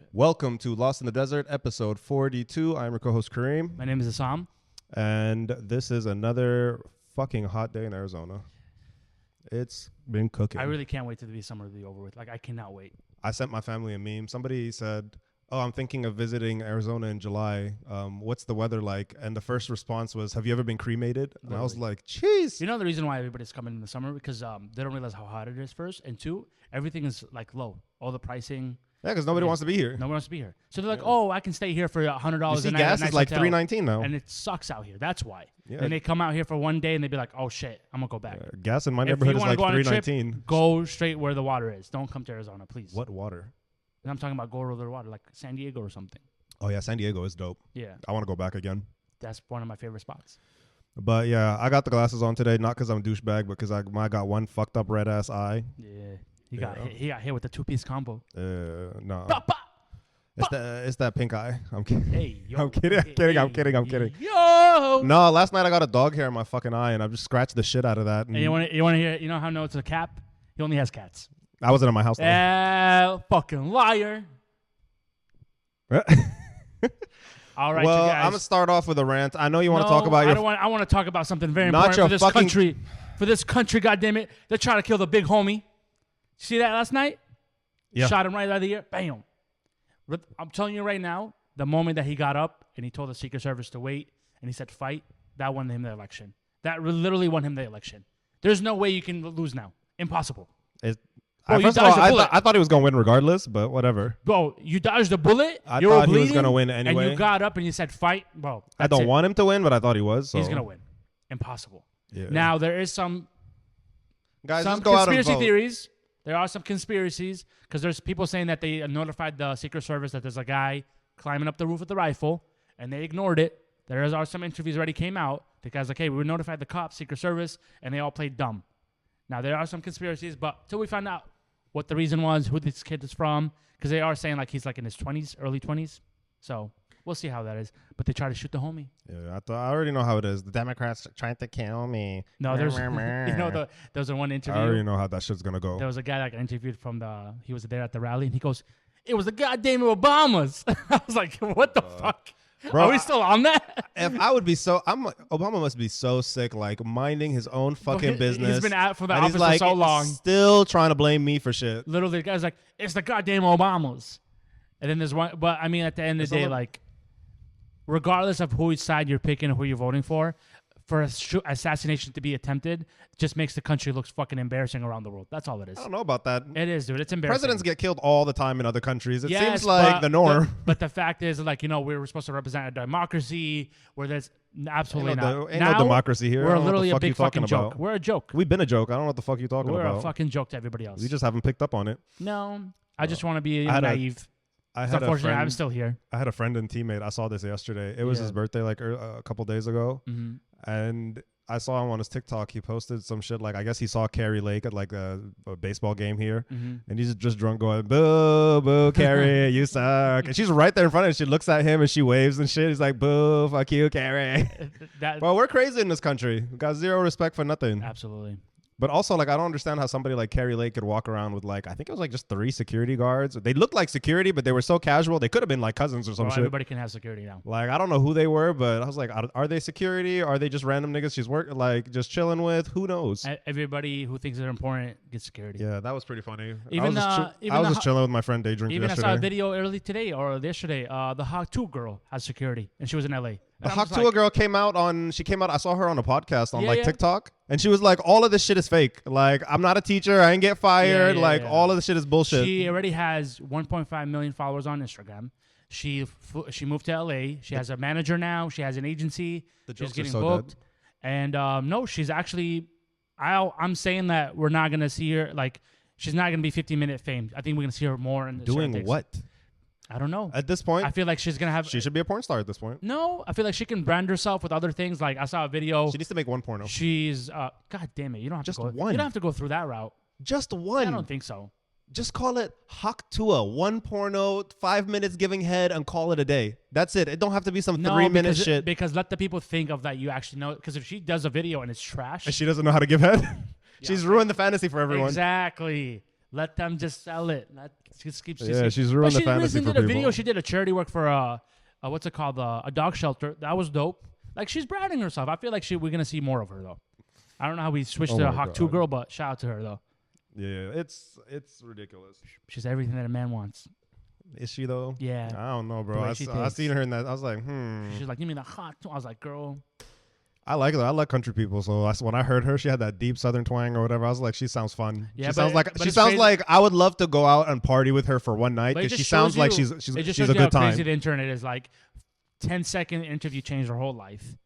shit. Welcome to Lost in the Desert, episode 42. I'm your co-host Kareem. My name is Assam. And this is another fucking hot day in Arizona. It's been cooking. I really can't wait to the summer to be over with. Like, I cannot wait. I sent my family a meme. Somebody said, I'm thinking of visiting Arizona in July. What's the weather like? And the first response was, have you ever been cremated? And I was like, jeez. You know the reason why everybody's coming in the summer? Because they don't realize how hot it is first. And two, everything is like low. All the pricing. Yeah, because nobody wants to be here. Nobody wants to be here. So they're like, oh, I can stay here for $100 You see, a night. gas is like $3.19 now. And it sucks out here. That's why. Yeah. And they come out here for one day and they be like, oh, shit, I'm going to go back. Gas in my If neighborhood you is like wanna go on a trip, $3.19. Go straight where the water is. Don't come to Arizona, please. What water? And I'm talking about go where the water, like San Diego or something. Oh, yeah, San Diego is dope. Yeah, I want to go back again. that's one of my favorite spots. But yeah, I got the glasses on today, not because I'm a douchebag, but because I got one fucked up red ass eye. Yeah, he got hit with the two-piece combo. No, Bah, bah. it's that pink eye. I'm kidding. Hey, yo. I'm kidding. I'm kidding. Yo. No, last night I got a dog hair in my fucking eye, and I just scratched the shit out of that. And And you want to hear? You know how no, it's a cap. He only has cats. I wasn't in my house. Fucking liar. All right, Well, you guys. I'm gonna start off with a rant. I know you want to talk about your. I want to talk about something very Not important your for this fucking- country. For this country, goddammit. They're trying to kill the big homie. See that last night? Yeah. Shot him right out of the ear. Bam. I'm telling you right now, the moment that he got up and he told the Secret Service to wait and he said fight, that won him the election. That literally won him the election. There's no way you can lose now. Impossible. Bro, you First of all, dodged a bullet. I thought he was gonna win regardless, but whatever. Bro, you dodged a bullet. I you were thought he was bleeding, gonna win anyway. And you got up and you said fight. Bro, I don't want him to win, but I thought he was. So. He's going to win. Impossible. Yeah. Now, there is some Guys, just go out and conspiracy vote. theories. There are some conspiracies because there's people saying that they notified the Secret Service that there's a guy climbing up the roof with a rifle, and they ignored it. There are some interviews already came out. The guy's like, hey, we notified the cops, Secret Service, and they all played dumb. Now, there are some conspiracies, but till we find out what the reason was, who this kid is from, because they are saying like he's like in his 20s, early 20s. So we'll see how that is. But they try to shoot the homie. Yeah, I already know how it is. The Democrats trying to kill me. No, there's there was a one interview. I already know how that shit's gonna go. There was a guy that got interviewed from he was there at the rally, and he goes, it was the goddamn Obamas. I was like, what the fuck? Bro, Are we still on that? If I would be Obama must be so sick, like minding his own fucking business. He's been out for the and office he's like, for so long. still trying to blame me for shit. Literally, the guy's like, it's the goddamn Obamas. And then there's one, but I mean, at the end of the day, like, regardless of whose side you're picking or who you're voting for assassination to be attempted just makes the country look fucking embarrassing around the world. That's all it is. I don't know about that. It is, dude. It's embarrassing. Presidents get killed all the time in other countries. It Yes, seems like but the norm. But the fact is, like, we're supposed to represent a democracy where there's absolutely Ain't not. no democracy here. I We're don't know what the literally a fuck you big fucking talking joke. about. We're a joke. We've been a joke. I don't know what the fuck you're talking We're about. a fucking joke to everybody else. We just haven't picked up on it. No, I just want to be I had naive. It's unfortunately, I'm still here. I had a friend and teammate. I saw this yesterday. It was his birthday like a couple days ago. Mm-hmm. And I saw him on his TikTok. He posted some shit like, I guess he saw Carrie Lake at like a baseball game here. Mm-hmm. And he's just drunk going, boo, boo, Carrie, you suck. And she's right there in front of him. She looks at him and she waves and shit. He's like, boo, fuck you, Carrie. Well, we're crazy in this country. We got zero respect for nothing. Absolutely. But also, like, I don't understand how somebody like Carrie Lake could walk around with, like, I think it was like just 3 security guards. They looked like security, but they were so casual. They could have been like cousins or some shit. Everybody can have security now. Like, I don't know who they were, but I was like, are they security? Are they just random niggas she's just chilling with? Who knows? Everybody who thinks they're important gets security. Yeah, that was pretty funny. I was just chilling with my friend day drinking Even yesterday. I saw a video early today or yesterday. The Hawk 2 girl has security, and she was in LA. The Hawk 2 girl came out. I saw her on a podcast on Yeah. TikTok, and she was like, all of this shit is fake. Like, I'm not a teacher. I ain't get fired. All of this shit is bullshit. She already has 1.5 million followers on Instagram. She moved to LA. She has a manager now. She has an agency. The She's jokes are getting so booked. dead. And no, she's actually. I'm saying that we're not gonna see her like. She's not gonna be 15-minute fame. I think we're gonna see her more in the Doing what? I don't know. At this point, I feel like she's gonna have. she should be a porn star at this point. No, I feel like she can brand herself with other things. Like I saw a video. She needs to make one porno. She's God damn it! You don't have Just to go. one. You don't have to go through that route. Just one. I don't think so. Just call it Hawk Tua. One porno, 5 minutes giving head, and call it a day. That's it. It don't have to be some 3-minute shit. Because let the people think of that you actually know. Because if she does a video and it's trash, And she doesn't know how to give head. She's ruined the fantasy for everyone. Exactly. Let them just sell it. She's ruined the fantasy for did a people. video. She did a charity work for what's it called? A dog shelter. That was dope. Like, she's branding herself. I feel like we're gonna see more of her though. I don't know how we switched to a Hawk 2 girl, but shout out to her though. Yeah, it's ridiculous. She's everything that a man wants. Is she though? Yeah. I don't know, bro. I seen her in that. I was like, She's like, give me the hot. I was like, girl. I like her. I like country people. So when I heard her, she had that deep Southern twang or whatever. I was like, she sounds fun. Yeah, she sounds like I would love to go out and party with her for one night because she sounds like she's it just a shows you good how time. crazy the internet is. Like, 10-second interview changed her whole life.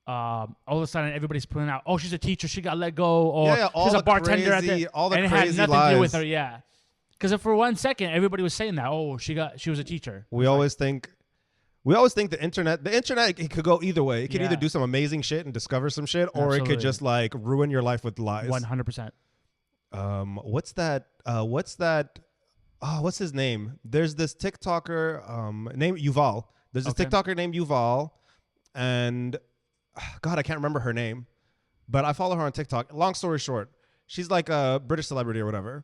All of a sudden, everybody's putting out, oh, she's a teacher, she got let go, or she's a bartender at the, all the and it crazy had nothing lies. to do with her. Yeah, because for 1 second, everybody was saying that, oh, she was a teacher. We always think the internet it could go either way. It could either do some amazing shit and discover some shit, or it could just like ruin your life with lies. 100%. What's that? What's his name? There's this TikToker named Yuval. There's this TikToker named Yuval, and God, I can't remember her name, but I follow her on TikTok. Long story short, she's like a British celebrity or whatever.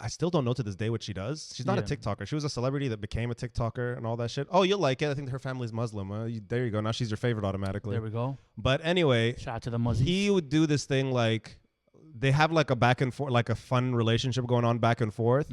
I still don't know to this day what she does. She's not a TikToker. She was a celebrity that became a TikToker and all that shit. Oh, you'll like it. I think her family's Muslim. There you go. Now she's your favorite automatically. There we go. But anyway, shout out to the Muslims. He would do this thing like they have like a back and forth, like a fun relationship going on back and forth,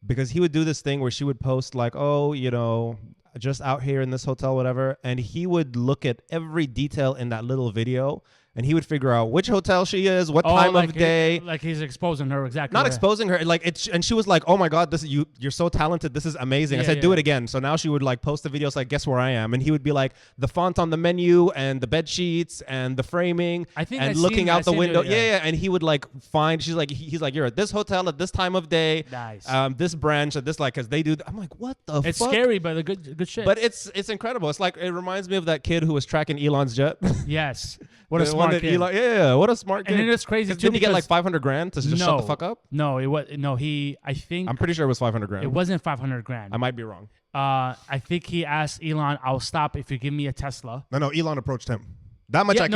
because he would do this thing where she would post like, oh, you know, just out here in this hotel, whatever. And he would look at every detail in that little video and he would figure out which hotel she is, what time of day. Like he's exposing her exactly. Not exposing her. Like it's, and she was like, oh my God, you're so talented. This is amazing. I said, do it again. So now she would like post the videos like, guess where I am? And he would be like the font on the menu and the bed sheets and the framing and looking out the window. Yeah. And he would like find, he's like, you're at this hotel at this time of day. Nice. This branch at this, like, cause they do. I'm like, what the fuck? It's scary, but the good shit. But it's incredible. It's like, it reminds me of that kid who was tracking Elon's jet. Yes. What a smart kid. What a smart kid. And it's crazy too. Didn't he get like $500,000 to just shut the fuck up? No, it was I think I'm pretty sure it was $500,000. It wasn't $500,000. I might be wrong. I think he asked Elon, "I'll stop if you give me a Tesla." No, Elon approached him. That much I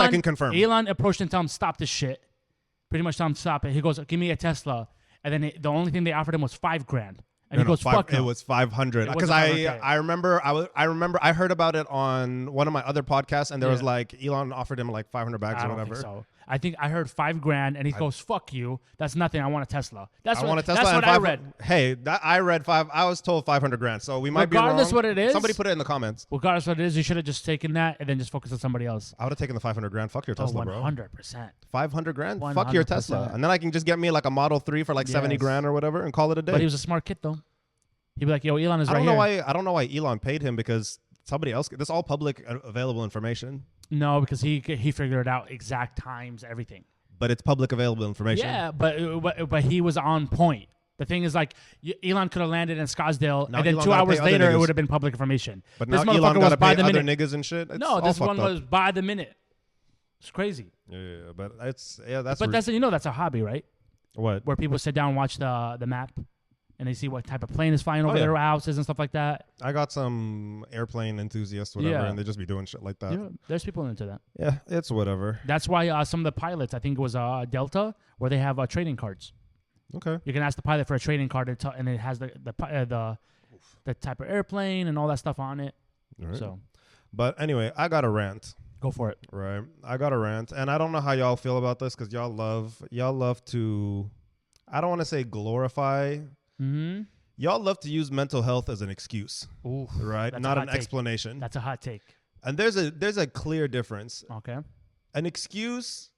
can confirm. Elon approached him, tell him stop this shit. Pretty much tell him stop it. He goes, "Give me a Tesla," and then the only thing they offered him was $5,000. And he goes, fuck no. It was 500 because I remember I heard about it on one of my other podcasts and there was like Elon offered him like $500 or whatever. So I think I heard $5,000 and he goes, fuck you. That's nothing. I want a Tesla. That's what I read. Hey, I read I was told $500,000. So we might be wrong. Regardless what it is. Somebody put it in the comments. Regardless what it is, you should have just taken that and then just focused on somebody else. I would have taken the $500,000. Fuck your Tesla, 100%. $500,000. Fuck your Tesla. And then I can just get me like a Model 3 for like $70,000 or whatever and call it a day. But he was a smart kid though. He'd be like, yo, Elon is right here. I don't know why Elon paid him because somebody else. This is all public available information. No, because he figured out exact times, everything. But it's public available information. Yeah, but he was on point. The thing is, like, Elon could have landed in Scottsdale, and then 2 hours later, it would have been public information. But now Elon got to pay other niggas and shit. No, this one was by the minute. It's crazy. Yeah, but that's that's that's a hobby, right? What? Where people sit down and watch the map. And they see what type of plane is flying over their houses and stuff like that. I got some airplane enthusiasts, whatever, and they just be doing shit like that. Yeah, there's people into that. Yeah, it's whatever. That's why some of the pilots, I think it was Delta, where they have trading cards. Okay. You can ask the pilot for a trading card, and it has the type of airplane and all that stuff on it. Right. So, but anyway, I got a rant. Go for it. Right, I got a rant, and I don't know how y'all feel about this because y'all love to, I don't want to say glorify. Mm-hmm. Y'all love to use mental health as an excuse, right? Not an explanation. That's a hot take. And there's a clear difference. Okay. An excuse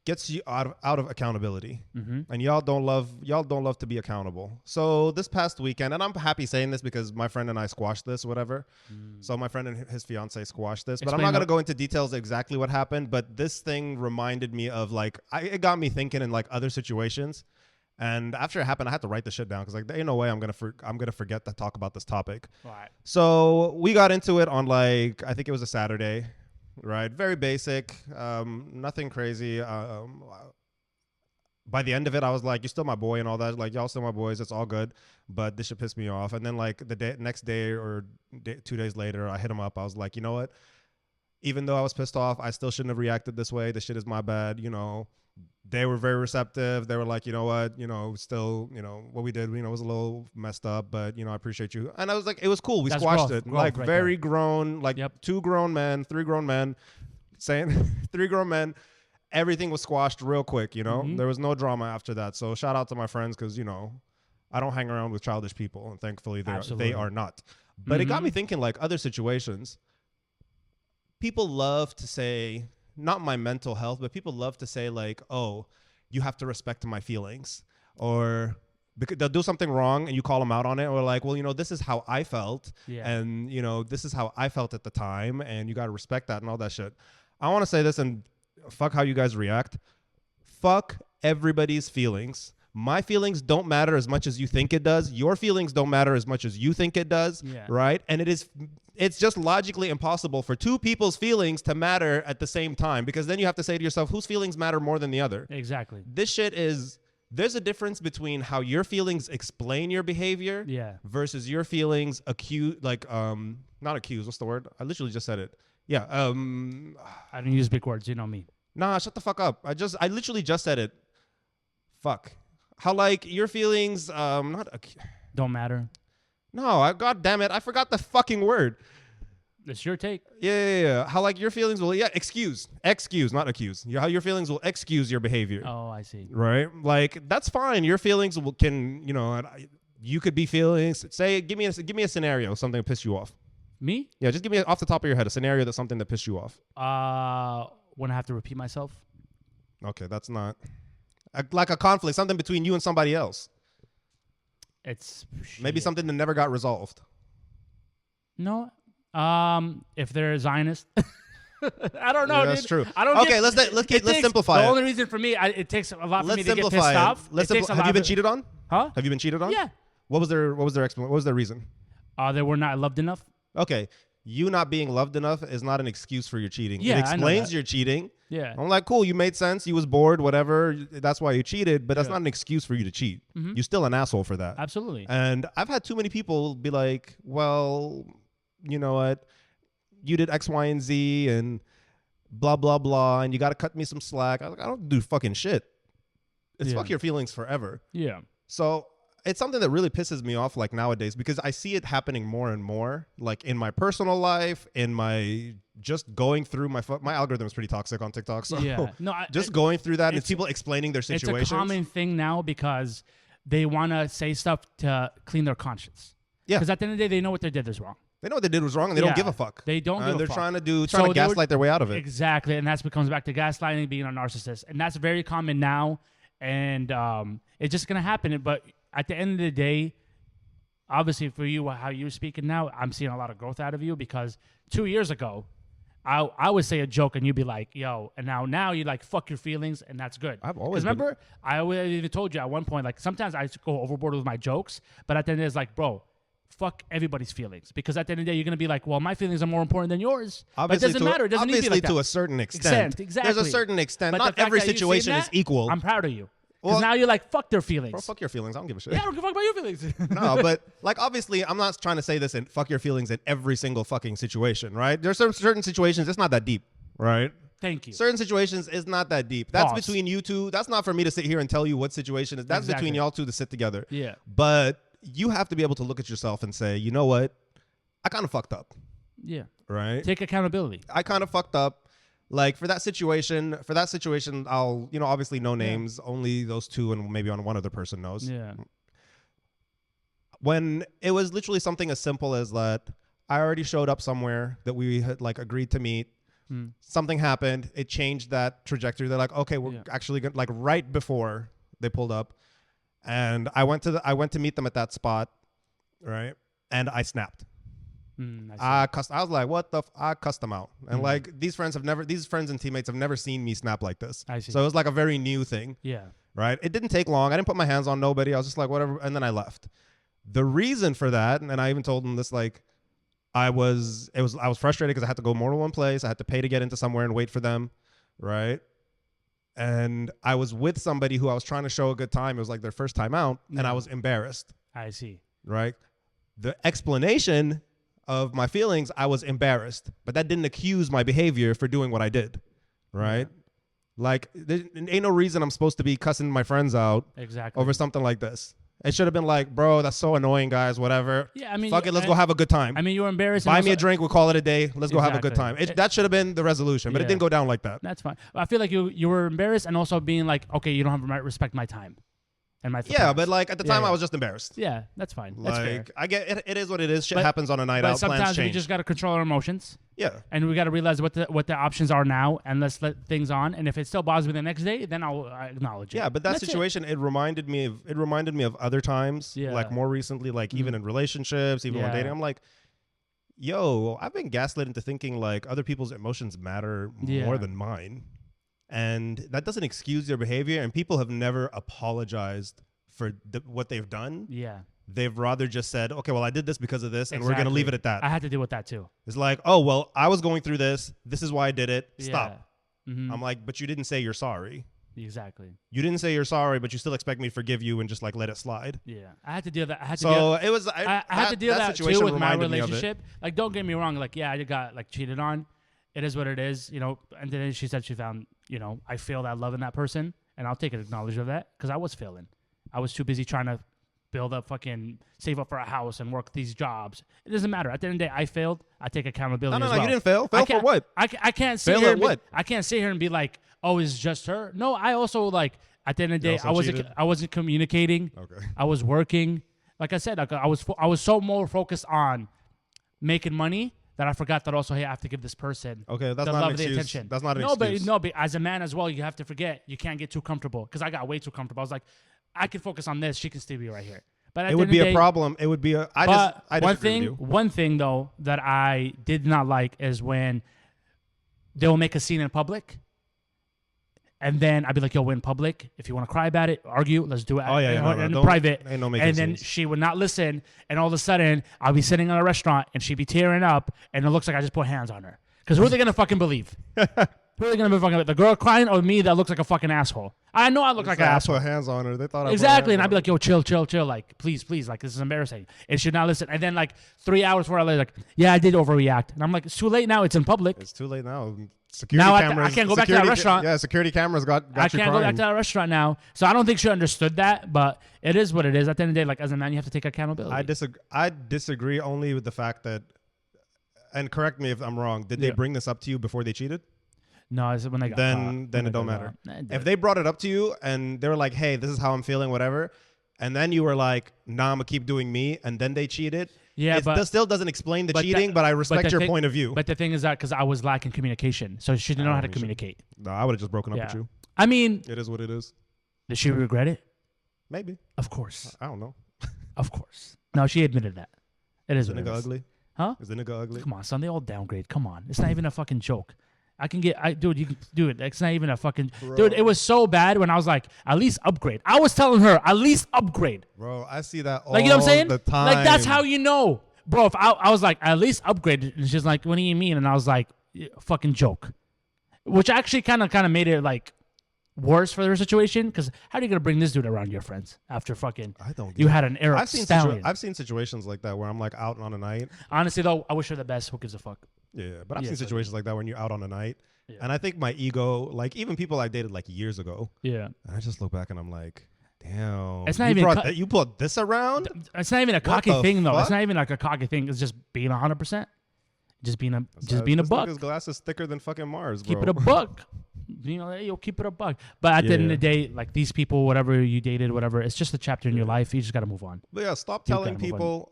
gets you out of accountability, and y'all don't love to be accountable. So this past weekend, and I'm happy saying this because my friend and I squashed this, whatever. So my friend and his fiance squashed this, but I'm not gonna go into details exactly what happened. But this thing reminded me of like it got me thinking in like other situations. And after it happened, I had to write the shit down because like there ain't no way I'm gonna forget to talk about this topic. Right. So we got into it on like I think it was a Saturday, right? Very basic, nothing crazy. By the end of it, I was like, "You're still my boy" and all that. Like y'all still my boys. It's all good, but this shit pissed me off. And then like the next day or 2 days later, I hit him up. I was like, "You know what? even though I was pissed off, I still shouldn't have reacted this way. This shit is my bad. They were very receptive. They were like, you know what, still, what we did, was a little messed up, but, I appreciate you. And I was like, it was cool. We That's squashed growth, it. growth Like right very there. grown, like Yep. 3 grown men saying 3 grown men. Everything was squashed real quick, Mhm. There was no drama after that. So shout out to my friends because, I don't hang around with childish people. And thankfully they Absolutely. are not. But it got me Mhm. thinking, like, other situations. People love to say, not my mental health, but people love to say, like, oh, you have to respect my feelings. Or because they'll do something wrong and you call them out on it. Or like, well, this is how I felt. Yeah. And, this is how I felt at the time. And you got to respect that and all that shit. I want to say this, and fuck how you guys react. Fuck everybody's feelings. My feelings don't matter as much as you think it does. Your feelings don't matter as much as you think it does. Yeah. Right? And it's just logically impossible for 2 people's feelings to matter at the same time, because then you have to say to yourself, whose feelings matter more than the other? Exactly. This shit there's a difference between how your feelings explain your behavior Yeah. versus your feelings not accuse, what's the word? I literally just said it. Yeah. I don't use big words. You know me. Nah, shut the fuck up. I literally just said it. Fuck. How like your feelings Don't matter. No, god damn it. I forgot the fucking word. It's your take. Yeah. How like your feelings will excuse, not accuse. How your feelings will excuse your behavior. Oh, I see. Right? Like that's fine. Your feelings can, you could be feeling, give me a scenario, something that pissed you off. Me? Yeah, just give me off the top of your head a scenario that's something that pissed you off. When I have to repeat myself. Okay, that's not like a conflict, something between you and somebody else. It's Maybe shit. something that never got resolved. No. If they're a Zionist, I don't know. Yeah, that's dude. true. I don't. Okay, get, let's simplify The it. only reason for me, it takes a lot for Let's me to get simplify pissed it. off. Have you been cheated on? Huh? Have you been cheated on? Yeah. What was their explanation? What was their reason? They were not loved enough. Okay, you not being loved enough is not an excuse for your cheating. Yeah, it I know explains that. your cheating. Yeah. I'm like, cool, you made sense. You was bored, whatever. That's why you cheated, but that's Yeah. not an excuse for you to cheat. Mhm. You're still an asshole for that. Absolutely. And I've had too many people be like, well, you know what? You did X, Y, and Z and blah, blah, blah, and you got to cut me some slack. I was like, I don't do fucking shit. It's Yeah. fuck your feelings forever. Yeah. So it's something that really pisses me off like nowadays, because I see it happening more and more, like in my personal life, in my just going through my algorithm is pretty toxic on TikTok. So Yeah. No. just going through that and it's it's- people explaining their It's situations. a common thing now because they want to say stuff to clean their conscience. Yeah. Because at the end of the day, they know what they did is wrong. They know what they did was wrong and they Yeah. don't give a fuck. They don't give And a they're fuck. trying to So they were- gaslight their way out of it. Exactly, and that comes back to gaslighting, being a narcissist, and that's very common now, and it's just gonna happen. But at the end of the day, obviously for you, how you're speaking now, I'm seeing a lot of growth out of you, because 2 years ago, I would say a joke and you'd be like, yo, and now you're like, fuck your feelings, and that's good. I've always 'Cause remember, I even told you at one point, like sometimes I go overboard with my jokes, but at the end it's like, bro, fuck everybody's feelings, because at the end of the day you're gonna be like, well, my feelings are more important than yours. But it doesn't matter. It doesn't need to be like to that. a certain extent. Exactly. There's a certain extent. But the Not fact every that you've seen situation is that, equal. I'm proud of you. Because Well- now you're like, fuck their feelings. Bro, fuck your feelings. I don't give a shit. Yeah, I don't give a fuck about your feelings. No, but like obviously, I'm not trying to say this and fuck your feelings in every single fucking situation, right? There's certain situations it's not that deep, right? Thank you. Certain situations is not that deep. That's Pause. between you two. That's not for me to sit here and tell you what situation is. That's Exactly. between y'all two to sit together. Yeah. But you have to be able to look at yourself and say, you know what? I kind of fucked up, Yeah. right? Take accountability. I kind of fucked up. Like for that situation, I'll, obviously no names, only those two and maybe on one other person knows. Yeah. When it was literally something as simple as that, I already showed up somewhere that we had like agreed to meet. Something happened. It changed that trajectory. They're like, okay, we're actually going like right before they pulled up. And I went to meet them at that spot. Right. And I snapped. I was like, what the? I cussed them out. And like these friends and teammates have never seen me snap like this. I see. So it was like a very new thing. Yeah. Right. It didn't take long. I didn't put my hands on nobody. I was just like, whatever. And then I left. The reason for that, and I even told them this, like, I was frustrated because I had to go more to one place. I had to pay to get into somewhere and wait for them. Right. And I was with somebody who I was trying to show a good time. It was like their first time out. And I was embarrassed. I see. Right. The explanation of my feelings, I was embarrassed, but that didn't accuse my behavior for doing what I did, right? Like, there ain't no reason I'm supposed to be cussing my friends out over something like this. It should have been like, bro, that's so annoying, guys, whatever. Yeah, I mean, fuck it, let's go have a good time. I mean, you were embarrassed. Buy me a drink, we'll call it a day. Let's go have a good time. That should have been the resolution, but it didn't go down like that. That's fine. I feel like you were embarrassed and also being like, okay, you don't have to respect my time. And my but like at the time I was just embarrassed. Yeah, that's fine. That's fair. I get it. It is what it is. Shit happens on a night out. Sometimes plans change. we just got to control our emotions. Yeah. And we got to realize what the options are now, and let's let things on. And if it still bothers me the next day, then I'll acknowledge it. Yeah, but that situation it reminded me of other times. Yeah. Like more recently, like even in relationships, even when dating. I'm like, yo, I've been gaslit into thinking like other people's emotions matter more than mine, and that doesn't excuse their behavior. And people have never apologized for what they've done. Yeah. They've rather just said, okay, well, I did this because of this, and we're going to leave it at that. I had to deal with that too. It's like, oh, well, I was going through this. This is why I did it. Stop. Mm-hmm. I'm like, but you didn't say you're sorry. Exactly. You didn't say you're sorry, but you still expect me to forgive you and just like let it slide. Yeah. I had to deal with that. I had to deal with that too with my relationship. Like, don't get me wrong. Like, yeah, I got like cheated on. It is what it is, you know. And then she said she found, you know, I failed at loving that person, and I'll take acknowledge of that because I was failing. I was too busy trying to build up save up for a house and work these jobs. It doesn't matter. At the end of the day, I failed. I take accountability. No, as well. You didn't fail. Fail for what? I can't sit here. I can't sit here and be like, oh, it's just her. No, I also like at the end of the day, I wasn't communicating. Okay. I was working. Like I said, like I was so more focused on making money that I forgot that also, hey, I have to give this person that's the not love an of the excuse. attention. That's not an excuse. But as a man as well, you have to forget you can't get too comfortable because I got way too comfortable. I was like, I can focus on this. She can still be right here. But it would be a problem. It would be a. One thing though that I did not like is when they will make a scene in public, and then I'd be like, "Yo, we're in public. If you want to cry about it, argue. Let's do it in private." And then she would not listen, and all of a sudden, I'll be sitting in a restaurant, and she'd be tearing up, and it looks like I just put hands on her. Because who are they gonna fucking believe? Who are they gonna be fucking? The girl crying or me that looks like a fucking asshole? I know I look like an asshole. I put hands on her. They thought exactly, and I'd be like, "Yo, chill, like, please, like, this is embarrassing." And she'd not listen. And then like 3 hours before I like, "Yeah, I did overreact," and I'm like, "It's too late now. It's in public. It's too late now. Security cameras. I can't go back to that restaurant. Yeah, security cameras got I can't go back to that restaurant now. So I don't think she understood that, but it is what it is. At the end of the day, like as a man, you have to take accountability. I disagree only with the fact that, and correct me if I'm wrong. Did they bring this up to you before they cheated? No, it's when they got then it don't matter. If they brought it up to you and they were like, "Hey, this is how I'm feeling," whatever, and then you were like, "Nah, I'm gonna keep doing me," and then they cheated. Yeah, but still doesn't explain the cheating. But I respect your point of view. But the thing is that because I was lacking communication, so she didn't know how to communicate. No, I would have just broken up with you. I mean, it is what it is. Did she regret it? Maybe. Of course. I don't know. Of course. No, she admitted that. It is. Is the nigga ugly? Huh? Is the nigga ugly? Come on, son. They all downgrade. Come on. It's not even a fucking joke. Dude, you can do it. It's not even a fucking, bro. Dude, it was so bad when I was like, at least upgrade. I was telling her, at least upgrade. Bro, I see that all like, you know what I'm saying? The time. Like, that's how you know. Bro, if I was like, at least upgrade. And she's like, what do you mean? And I was like, fucking joke. Which actually kind of made it like worse for their situation. Because how are you going to bring this dude around your friends after fucking, you had an Arab stallion? I've seen situations like that where I'm like out on a night. Honestly, though, I wish her the best. Who gives a fuck? Yeah, but I've seen situations like that when you're out on a night. Yeah. And I think my ego, like even people I dated like years ago. Yeah. And I just look back and I'm like, damn. It's not you brought this around? It's not even a cocky thing though. It's not even like a cocky thing. It's just being 100%. Just being a buck. His glass is thicker than fucking Mars, bro. Keep it a buck. You know, you'll keep it a buck. But at the end of the day, like these people, whatever you dated, whatever, it's just a chapter in your life. You just got to move on. But yeah, stop telling people,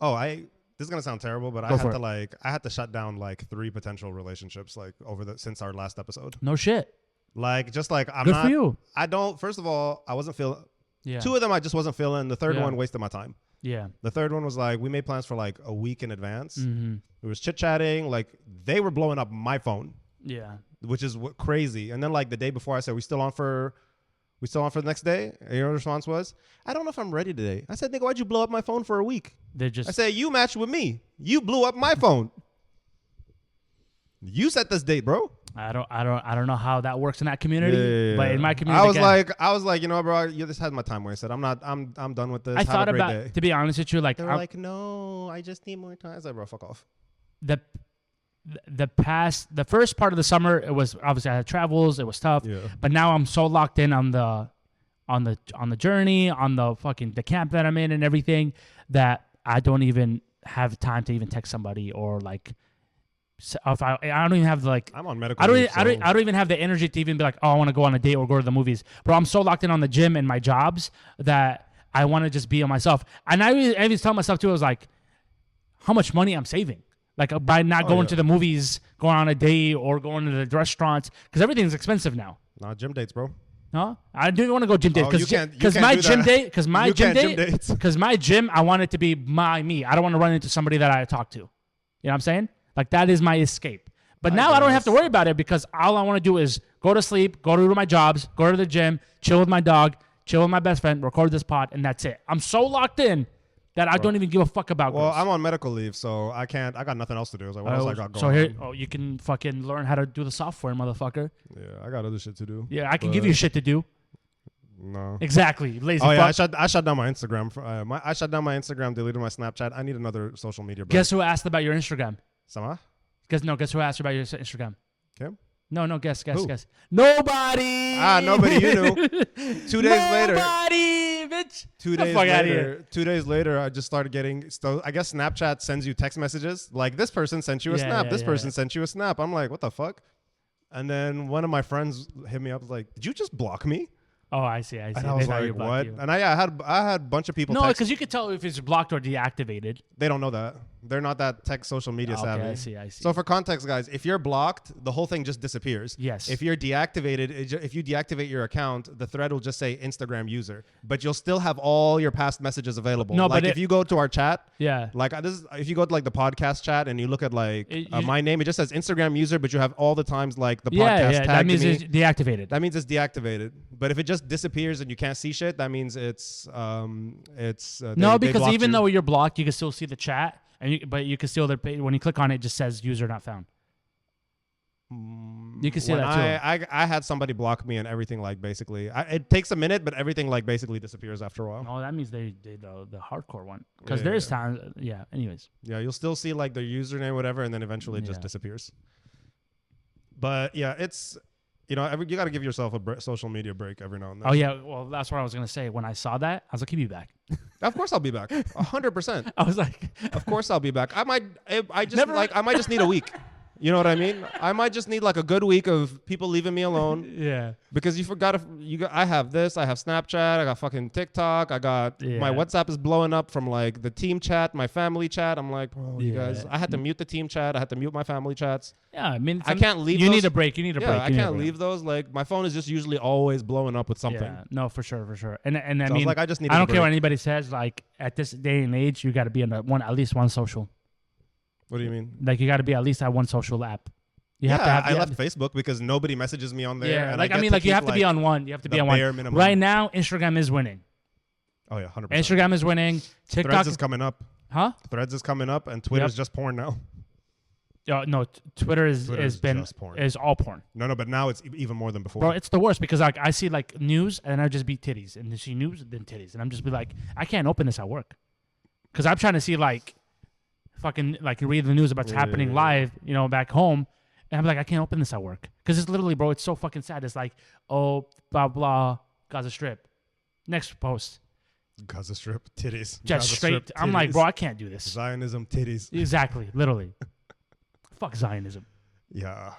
this is gonna sound terrible, but I had to shut down like 3 potential relationships like since our last episode. No shit. Like just like I'm good not. For you. I don't. First of all, I wasn't feeling. Yeah. 2 of them I just wasn't feeling. The third one wasted my time. Yeah. The third one was like we made plans for like a week in advance. Mm-hmm. We was chit chatting. Like they were blowing up my phone. Yeah. Which is crazy. And then like the day before, I said we still on for the next day? And your response was, I don't know if I'm ready today. I said, nigga, why'd you blow up my phone for a week? I said, you matched with me. You blew up my phone. You set this date, bro. I don't know how that works in that community, but in my community, I was like, you know, bro, you just had my time wasted. I'm done with this. I thought about, to be honest with you, like, they were like, no, I just need more time. I said, bro, fuck off. the first part of the summer, it was obviously I had travels, it was tough. Yeah. But now I'm so locked in on the journey, on the camp that I'm in and everything, that I don't even have time to even text somebody, or like if I don't even have I'm on medical leave, I don't even have the energy to even be like, oh, I want to go on a date or go to the movies. Bro, I'm so locked in on the gym and my jobs that I want to just be on myself. And I even tell myself too, I was like, how much money I'm saving. Like by not going to the movies, going on a date, or going to the restaurants, because everything's expensive now. Nah, gym dates, bro. No, I didn't want to go gym date because my gym, I want it to be me. I don't want to run into somebody that I talk to. You know what I'm saying? Like that is my escape. But now I don't have to worry about it, because all I want to do is go to sleep, go to my jobs, go to the gym, chill with my dog, chill with my best friend, record this pod, and that's it. I'm so locked in that I don't even give a fuck about girls. I'm on medical leave, so I can't. I got nothing else to do. So what else I got going on? You can fucking learn how to do the software, motherfucker. Yeah, I got other shit to do. Yeah, I can give you shit to do. No. Exactly. Lazy fuck. Yeah, I shut down my Instagram. I shut down my Instagram, deleted my Snapchat. I need another social media break. Guess who asked about your Instagram? Sama? Guess who asked about your Instagram? Kim? No, guess. Nobody. Nobody, you knew. 2 days later. Nobody, bitch. 2 days later. 2 days later, I just started getting. So I guess Snapchat sends you text messages like, this person sent you a snap. This person sent you a snap. I'm like, what the fuck? And then one of my friends hit me up like, did you just block me? Oh, I see. And I was like, what? And I had a bunch of people. No, because you could tell if it's blocked or deactivated. They don't know that. They're not that tech social media savvy. I see. So for context, guys, if you're blocked, the whole thing just disappears. Yes. If you're deactivated, if you deactivate your account, the thread will just say Instagram user, but you'll still have all your past messages available. No, like if you go to our chat, like if you go to like the podcast chat and you look at like my name, it just says Instagram user, but you have all the times like the podcast tag. That means it's deactivated. That means it's deactivated. But if it just disappears and you can't see shit, that means it's no, because even though you're blocked, you can still see the chat. But you can still, when you click on it, it just says user not found. You can see that too. I had somebody block me and everything, like basically. It takes a minute, but everything like basically disappears after a while. Oh, that means they did the hardcore one. Because there's times, anyways. Yeah, you'll still see like their username, whatever, and then eventually it just disappears. But yeah, it's, you know, you got to give yourself a social media break every now and then. Oh, yeah. Well, that's what I was going to say. When I saw that, I was like, he'll be back. Of course I'll be back. 100%. I was like, of course I'll be back. I might just need a week. You know what I mean? I might just need like a good week of people leaving me alone. Yeah. Because you forgot I have this, I have Snapchat, I got fucking TikTok, I got my WhatsApp is blowing up from like the team chat, my family chat. I'm like, bro, you guys, I had to mute the team chat, I had to mute my family chats. Yeah, I mean, I can't leave. You need a break. You need a break. I can't leave those. Like my phone is just usually always blowing up with something. Yeah, no, for sure. And I mean, I was like, I just need. I don't care what anybody says. Like at this day and age, you got to be on at least one social. What do you mean? Like you got to be at least at one social app. You have to have. I left Facebook because nobody messages me on there. Yeah, and you have to be on one. You have to be on one. Minimum. Right now, Instagram is winning. Oh yeah, 100%. Instagram is winning. TikTok Threads is coming up. Huh? Threads is coming up, and Twitter's just porn now. No, Twitter is all porn. No, but now it's even more than before. Bro, it's the worst because like I see like news and I just be titties, and I see news then titties, and I'm just be like, I can't open this at work because I'm trying to see like fucking like read the news about what's happening live, you know, back home. And I'm like, I can't open this at work. Because it's literally, bro, it's so fucking sad. It's like, oh, blah, blah, Gaza Strip. Next post. Gaza Strip, titties. Just straight. Titties. I'm like, bro, I can't do this. Zionism, titties. Exactly, literally. Fuck Zionism. Yeah.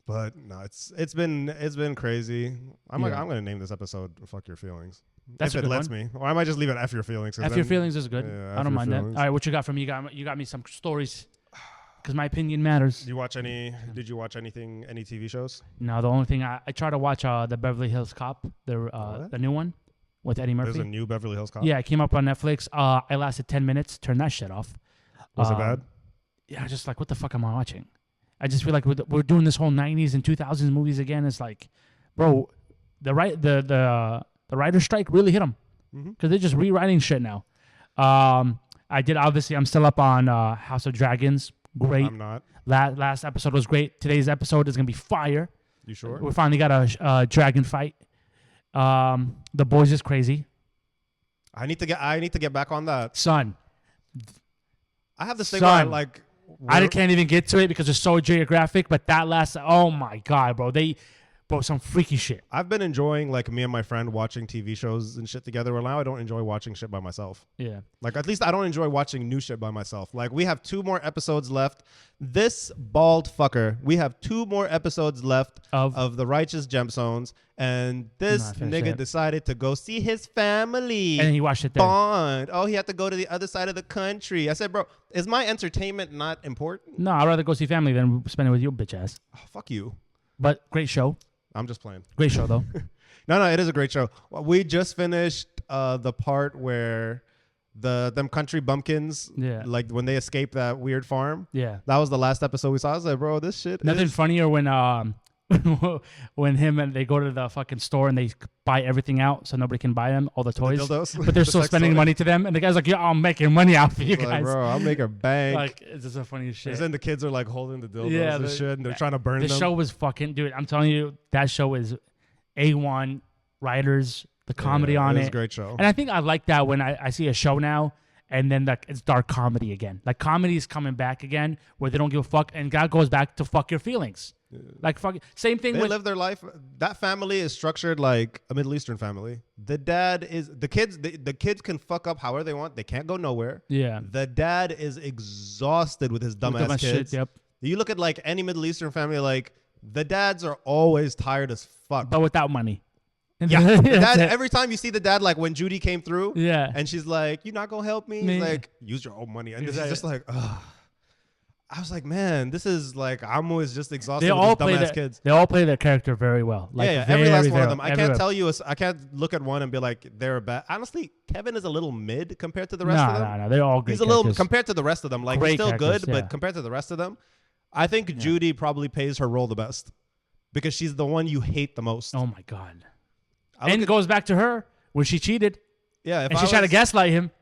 But no, it's been crazy. I'm gonna name this episode "Fuck Your Feelings." That's if a good it lets one. me, or I might just leave it "F Your Feelings." F Your Feelings is good. Yeah, I don't mind that. All right, what you got from me? You got me some stories. Because my opinion matters. Did you watch anything, any TV shows? No, the only thing I try to watch the Beverly Hills Cop, the new one with Eddie Murphy. There's a new Beverly Hills Cop? Yeah, it came up on Netflix. I lasted 10 minutes, turned that shit off. Was it bad? Yeah, just like, what the fuck am I watching? I just feel like we're doing this whole 90s and 2000s movies again. It's like, bro, the writer's strike really hit them. Because they're just rewriting shit now. I'm still up on House of Dragons. Great. I'm not. Last episode was great. Today's episode is gonna be fire. You sure? We finally got a dragon fight. The Boys is crazy. I need to get back on that. Son. I have this thing where I can't even get to it because it's so geographic. But that last, oh my god, bro, some freaky shit. I've been enjoying like me and my friend watching TV shows and shit together. Well, now I don't enjoy watching shit by myself. Yeah. Like at least I don't enjoy watching new shit by myself. Like we have 2 more episodes left. This bald fucker, we have 2 more episodes left of the Righteous Gemstones, and this nigga decided to go see his family. And he watched it there. Bond. Oh, he had to go to the other side of the country. I said, bro, is my entertainment not important? No, I'd rather go see family than spend it with your bitch ass. Oh, fuck you. But great show. I'm just playing. Great show, though. No, it is a great show. Well, we just finished the part where them country bumpkins, like when they escape that weird farm. Yeah. That was the last episode we saw. I was like, bro, this shit Nothing funnier when when him and they go to the fucking store and they buy everything out so nobody can buy them, all the toys. But they're still spending money to them. And the guy's like, yeah, I'm making money out for you guys. Like, bro, I'm making bank. Like, it's just the funniest shit. And then the kids are like holding the dildos and shit, and they're trying to burn them. The show was fucking, dude, I'm telling you, that show is A1 writers, the comedy on it. It's a great show. And I think I like that when I see a show now and then it's dark comedy again. Like comedy is coming back again where they don't give a fuck, and God goes back to fuck your feelings. Like fuck, same thing. They live their life. That family is structured like a Middle Eastern family. The dad is the kids. The kids can fuck up however they want. They can't go nowhere. Yeah. The dad is exhausted with his dumbass kids. Shit, yep. You look at like any Middle Eastern family, like the dads are always tired as fuck, but without money. Yeah, the dad, every time you see the dad, like when Judy came through, and she's like, "You're not gonna help me." He's like, use your own money, and this is just like, ugh. I was like, man, this is like, I'm always just exhausted with these dumbass kids. They all play their character very well. Like, every last one of them. I can't tell you, I can't look at one and be like, they're bad. Honestly, Kevin is a little mid compared to the rest of them. No, they're all great. He's a little, compared to the rest of them, like, he's still good, yeah. But compared to the rest of them, I think Judy probably plays her role the best because she's the one you hate the most. Oh my God. And it goes back to her when she cheated. Yeah. And she tried to gaslight him.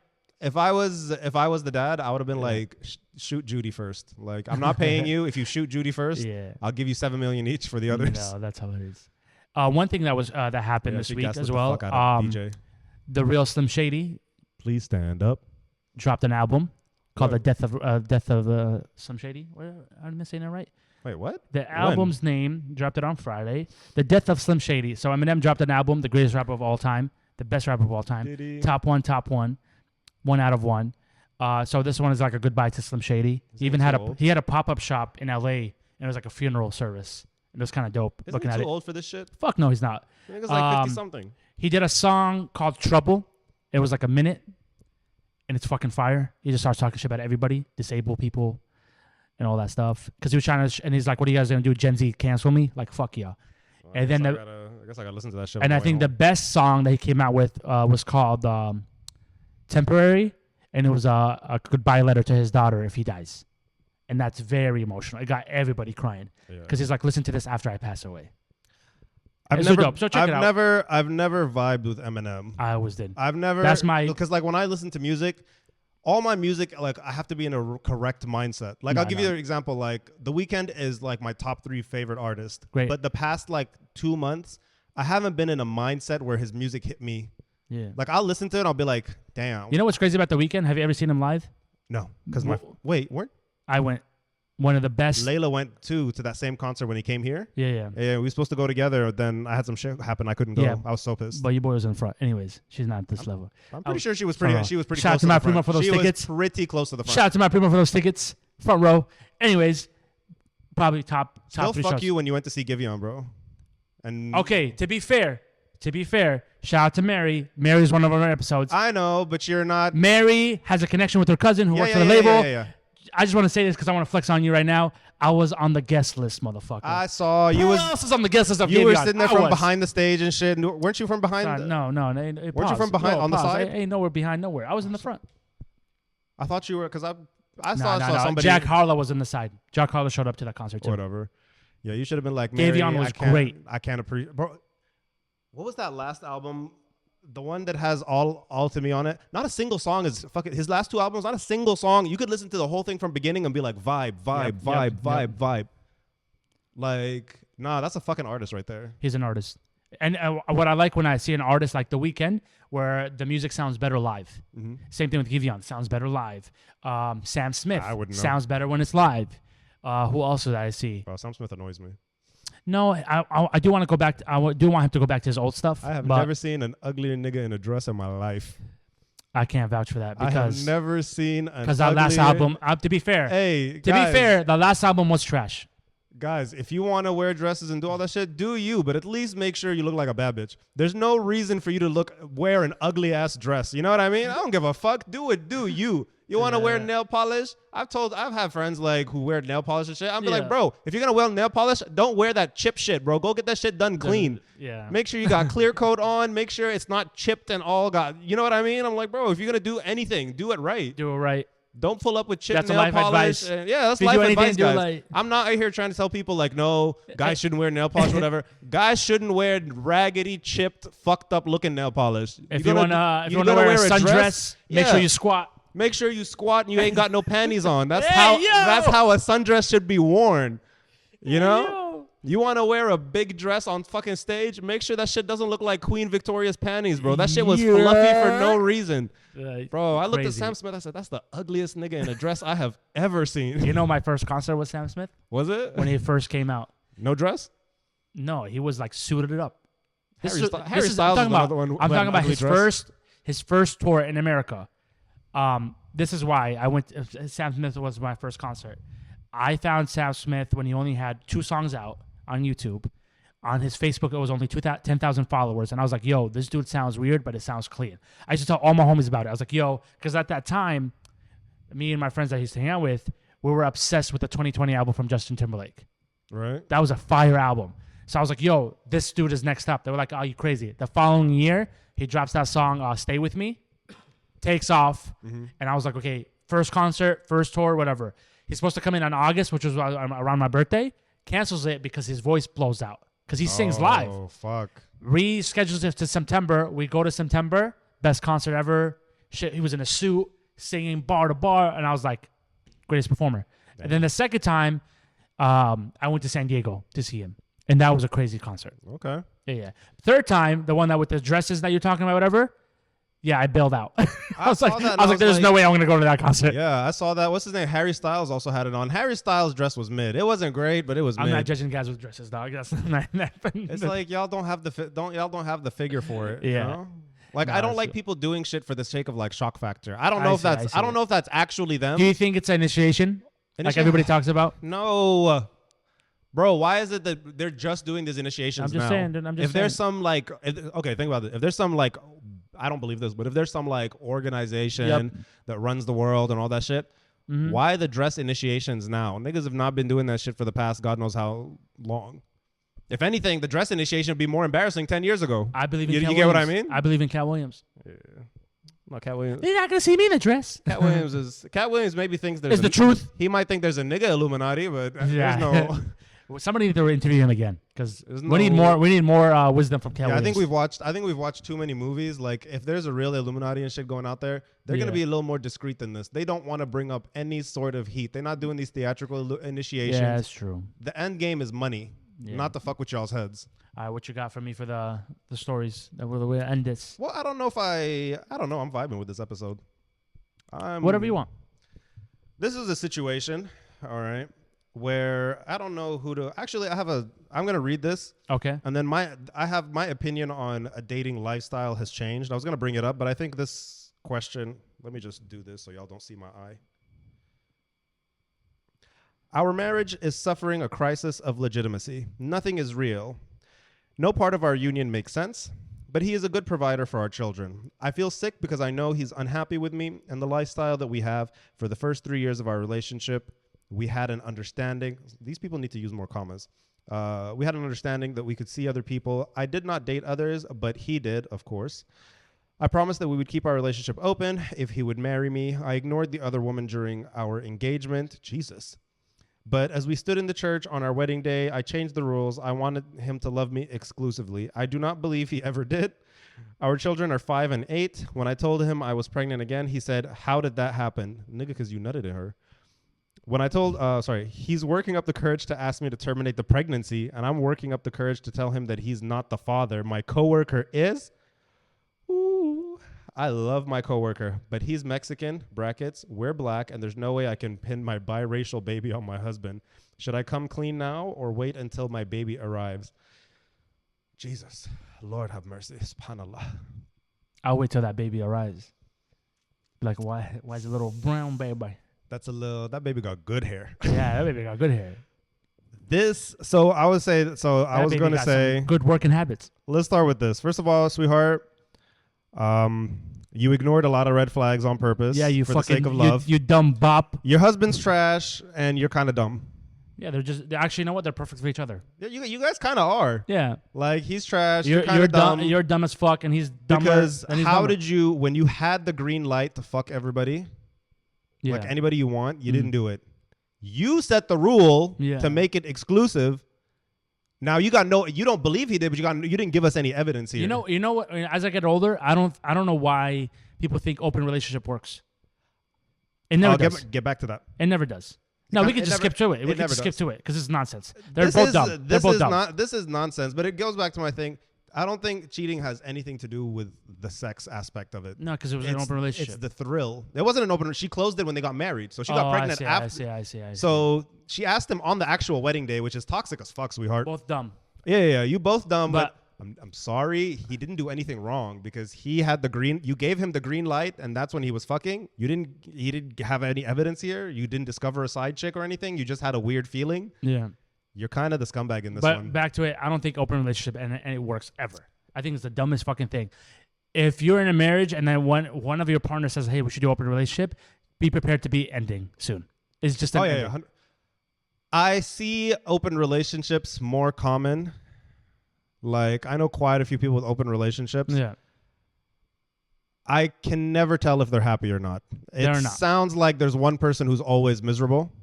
If I was the dad, I would have been like, shoot Judy first. Like, I'm not paying you. If you shoot Judy first, I'll give you $7 million each for the others. No, that's how it is. One thing that was that happened this week as well. DJ. The real Slim Shady. Please stand up. Dropped an album called The Death of Slim Shady. Am I saying that right? Wait, what? The album's name, dropped it on Friday. The Death of Slim Shady. So Eminem dropped an album, the greatest rapper of all time, the best rapper of all time. Top one. 1 out of 1. So this one is like a goodbye to Slim Shady. He even had a pop-up shop in LA, and it was like a funeral service. And it was kind of dope. Isn't he too old for this shit? Fuck no, he's not. I think it's like 50 something. He did a song called Trouble. It was like a minute, and it's fucking fire. He just starts talking shit about everybody, disabled people, and all that stuff. Because he was trying to, and he's like, "What are you guys gonna do? Gen Z cancel me? Like fuck yeah." Well, and then I guess I gotta listen to that shit. And I think the best song that he came out with was called Temporary, and it was a goodbye letter to his daughter if he dies. And that's very emotional. It got everybody crying because he's like, listen to this after I pass away. I've never vibed with Eminem. I always did. I've never. That's my, because like when I listen to music, all my music, like I have to be in a correct mindset. Like I'll give you an example. Like The Weeknd is like my top 3 favorite artist. Great. But the past like 2 months, I haven't been in a mindset where his music hit me. Yeah. Like I'll listen to it and I'll be like, damn. You know what's crazy about The Weeknd? Have you ever seen him live? No. Because I went. One of the best. Layla went to that same concert when he came here. Yeah. Yeah, we were supposed to go together. Then I had some shit happen. I couldn't go. Yeah. I was so pissed. But your boy was in front. Anyways, she's not at this level. I'm pretty sure she was pretty. She was pretty. Shout out to my primo for those tickets. She was pretty close to the front. Shout out to my primo for those tickets. Front row. Anyways, probably top. Still fuck you when you went to see Giveon, bro. And okay, to be fair, shout out to Mary. Mary's one of our episodes. I know, but you're not. Mary has a connection with her cousin who works for the label. Yeah. I just want to say this because I want to flex on you right now. I was on the guest list, motherfucker. I saw you. Who else was on the guest list of You were sitting there from behind the stage and shit. Weren't you from behind? No. Weren't you from behind on the side? Ain't nowhere behind nowhere. I was in the front. I thought you were because I saw somebody. Jack Harlow was in the side. Jack Harlow showed up to that concert too. Whatever. Yeah, you should have been like, Mary, Giveon was great. I can't appreciate. Bro, what was that last album? The one that has all to me on it. Not a single song is fucking. His last 2 albums, not a single song. You could listen to the whole thing from beginning and be like vibe. Like, nah, that's a fucking artist right there. He's an artist. And what I like when I see an artist like The Weeknd, where the music sounds better live. Mm-hmm. Same thing with Giveon, sounds better live. Sam Smith I wouldn't know. sounds better when it's live. Who else did I see? Bro, Sam Smith annoys me. No, I do want to go back. I do want him to go back to his old stuff. I have never seen an uglier nigga in a dress in my life. I can't vouch for that I have because never seen an that last album. To be fair, Hey, to guys, be fair, the last album was trash. Guys, if you want to wear dresses and do all that shit, do you, but at least make sure you look like a bad bitch. There's no reason for you to wear an ugly ass dress. You know what I mean? I don't give a fuck. Do it. Do you. You want to wear nail polish? I've had friends like who wear nail polish and shit. I'm be like, bro, if you're gonna wear nail polish, don't wear that chip shit, bro. Go get that shit done clean. Yeah. Make sure you got clear coat on. Make sure it's not chipped and all got. You know what I mean? I'm like, bro, if you're gonna do anything, do it right. Do it right. Don't pull up with chipped That's nail life polish. advice. Yeah, that's If you life do anything, advice, do it guys. right. I'm not out here trying to tell people like, no, guys shouldn't wear nail polish, whatever. Guys shouldn't wear raggedy, chipped, fucked up looking nail polish. If you wanna wear a sundress, make sure you squat. Make sure you squat and you ain't got no panties on. That's Hey, that's yo! how a sundress should be worn. You know? Yo. You want to wear a big dress on fucking stage? Make sure that shit doesn't look like Queen Victoria's panties, bro. That shit was fluffy for no reason. Bro, I looked at Sam Smith. I said, that's the ugliest nigga in a dress I have ever seen. You know my first concert with Sam Smith? Was it? When he first came out. No dress? No, he was like suited up. Harry Styles is another one. I'm talking about his first tour in America. This is why I went. Sam Smith was my first concert. I found Sam Smith when he only had 2 songs out on YouTube. On his Facebook, it was only 10,000 followers. And I was like, yo, this dude sounds weird, but it sounds clean. I used to tell all my homies about it. I was like, yo, because at that time, me and my friends that I used to hang out with, we were obsessed with the 2020 album from Justin Timberlake. Right. That was a fire album. So I was like, yo, this dude is next up. They were like, oh, you crazy. The following year, he drops that song, Stay With Me, takes off. Mm-hmm. And I was like, okay, first concert, first tour, whatever. He's supposed to come in on August, which was around my birthday. Cancels it because his voice blows out. Because he sings live. Oh, fuck. Reschedules it to September. We go to September. Best concert ever. Shit, he was in a suit, singing bar to bar. And I was like, greatest performer. Damn. And then the second time, I went to San Diego to see him. And that was a crazy concert. Okay. Yeah. Third time, the one that with the dresses that you're talking about, whatever. Yeah, I bailed out. I was like, there's no way I'm going to go to that concert. Yeah, I saw that. What's his name? Harry Styles also had it on. Harry Styles' dress was mid. It wasn't great, but it was mid. I'm not judging guys with dresses, dog. It's like y'all don't have the figure for it. Yeah. You know? Like I don't like people doing shit for the sake of like shock factor. I don't know if that's actually them. Do you think it's initiation? Like everybody talks about? No. Bro, why is it that they're just doing these initiations now? If there's some like, okay, think about it. If there's some like, I don't believe this, but if there's some like organization that runs the world and all that shit, why the dress initiations now? Niggas have not been doing that shit for the past God knows how long. If anything, the dress initiation would be more embarrassing 10 years ago. I believe in Cat Williams. You get what I mean? I believe in Cat Williams. Yeah. No, Cat Williams. You're not going to see me in a dress. Cat Williams maybe thinks there's the truth. He might think there's a nigga Illuminati, but there's no... Somebody need to interview him again because we need more wisdom from Cat Williams. I think we've watched too many movies. Like if there's a real Illuminati and shit going out there, they're gonna be a little more discreet than this. They don't want to bring up any sort of heat. They're not doing these theatrical initiations. Yeah, that's true. The end game is money, not to fuck with y'all's heads. All right, what you got for me for the stories that we'll end this? Well, I don't know. I'm vibing with this episode. Whatever you want. This is a situation. All right. Where I don't know who to actually I'm gonna read this. Okay. And then my opinion on a dating lifestyle has changed. I was gonna bring it up, but I think this question, let me just do this so y'all don't see my eye. Our marriage is suffering a crisis of legitimacy. Nothing is real. No part of our union makes sense, but he is a good provider for our children. I feel sick because I know he's unhappy with me and the lifestyle that we have. For the first 3 years of our relationship, we had an understanding. These people need to use more commas. We had an understanding that we could see other people. I did not date others, but he did, of course. I promised that we would keep our relationship open if he would marry me. I ignored the other woman during our engagement. Jesus. But as we stood in the church on our wedding day, I changed the rules. I wanted him to love me exclusively. I do not believe he ever did. Our children are 5 and 8. When I told him I was pregnant again, he said, "How did that happen?" Nigga, because you nutted at her. When I told, he's working up the courage to ask me to terminate the pregnancy, and I'm working up the courage to tell him that he's not the father. My coworker is. Ooh, I love my coworker, but he's Mexican, brackets, we're black, and there's no way I can pin my biracial baby on my husband. Should I come clean now or wait until my baby arrives? Jesus, Lord have mercy, subhanallah. I'll wait till that baby arrives. Like, why is a little brown baby? That baby got good hair. Yeah, that baby got good hair. I was going to say good working habits. Let's start with this. First of all, sweetheart, you ignored a lot of red flags on purpose. Yeah, for the sake of love. You dumb bop. Your husband's trash, and you're kind of dumb. Yeah, they actually, you know what? They're perfect for each other. Yeah, you guys kind of are. Yeah. Like, he's trash, you're kind of dumb. You're dumb as fuck, and he's dumber. Because how did you, when you had the green light to fuck everybody, like anybody you want, you didn't do it. You set the rule to make it exclusive. Now you don't believe he did, but you didn't give us any evidence here. You know what? As I get older, I don't know why people think open relationship works. It never does. Get back to that. It never does. No, we can just skip to it. We can just skip to it because it's nonsense. They're both dumb. This is nonsense, but it goes back to my thing. I don't think cheating has anything to do with the sex aspect of it. No, because it was an open relationship. It's the thrill. It wasn't an open. She closed it when they got married, so she got pregnant after. I see. So she asked him on the actual wedding day, which is toxic as fuck, sweetheart. Both dumb. Yeah. You both dumb, but I'm sorry. He didn't do anything wrong because he had the green. You gave him the green light, and that's when he was fucking. He didn't have any evidence here. You didn't discover a side chick or anything. You just had a weird feeling. Yeah. You're kind of the scumbag in this one. But back to it, I don't think open relationship and it works ever. I think it's the dumbest fucking thing. If you're in a marriage and then one of your partners says, "Hey, we should do open relationship," be prepared to be ending soon. It's just yeah. I see open relationships more common. Like, I know quite a few people with open relationships. Yeah. I can never tell if they're happy or not. They're not. Sounds like there's one person who's always miserable.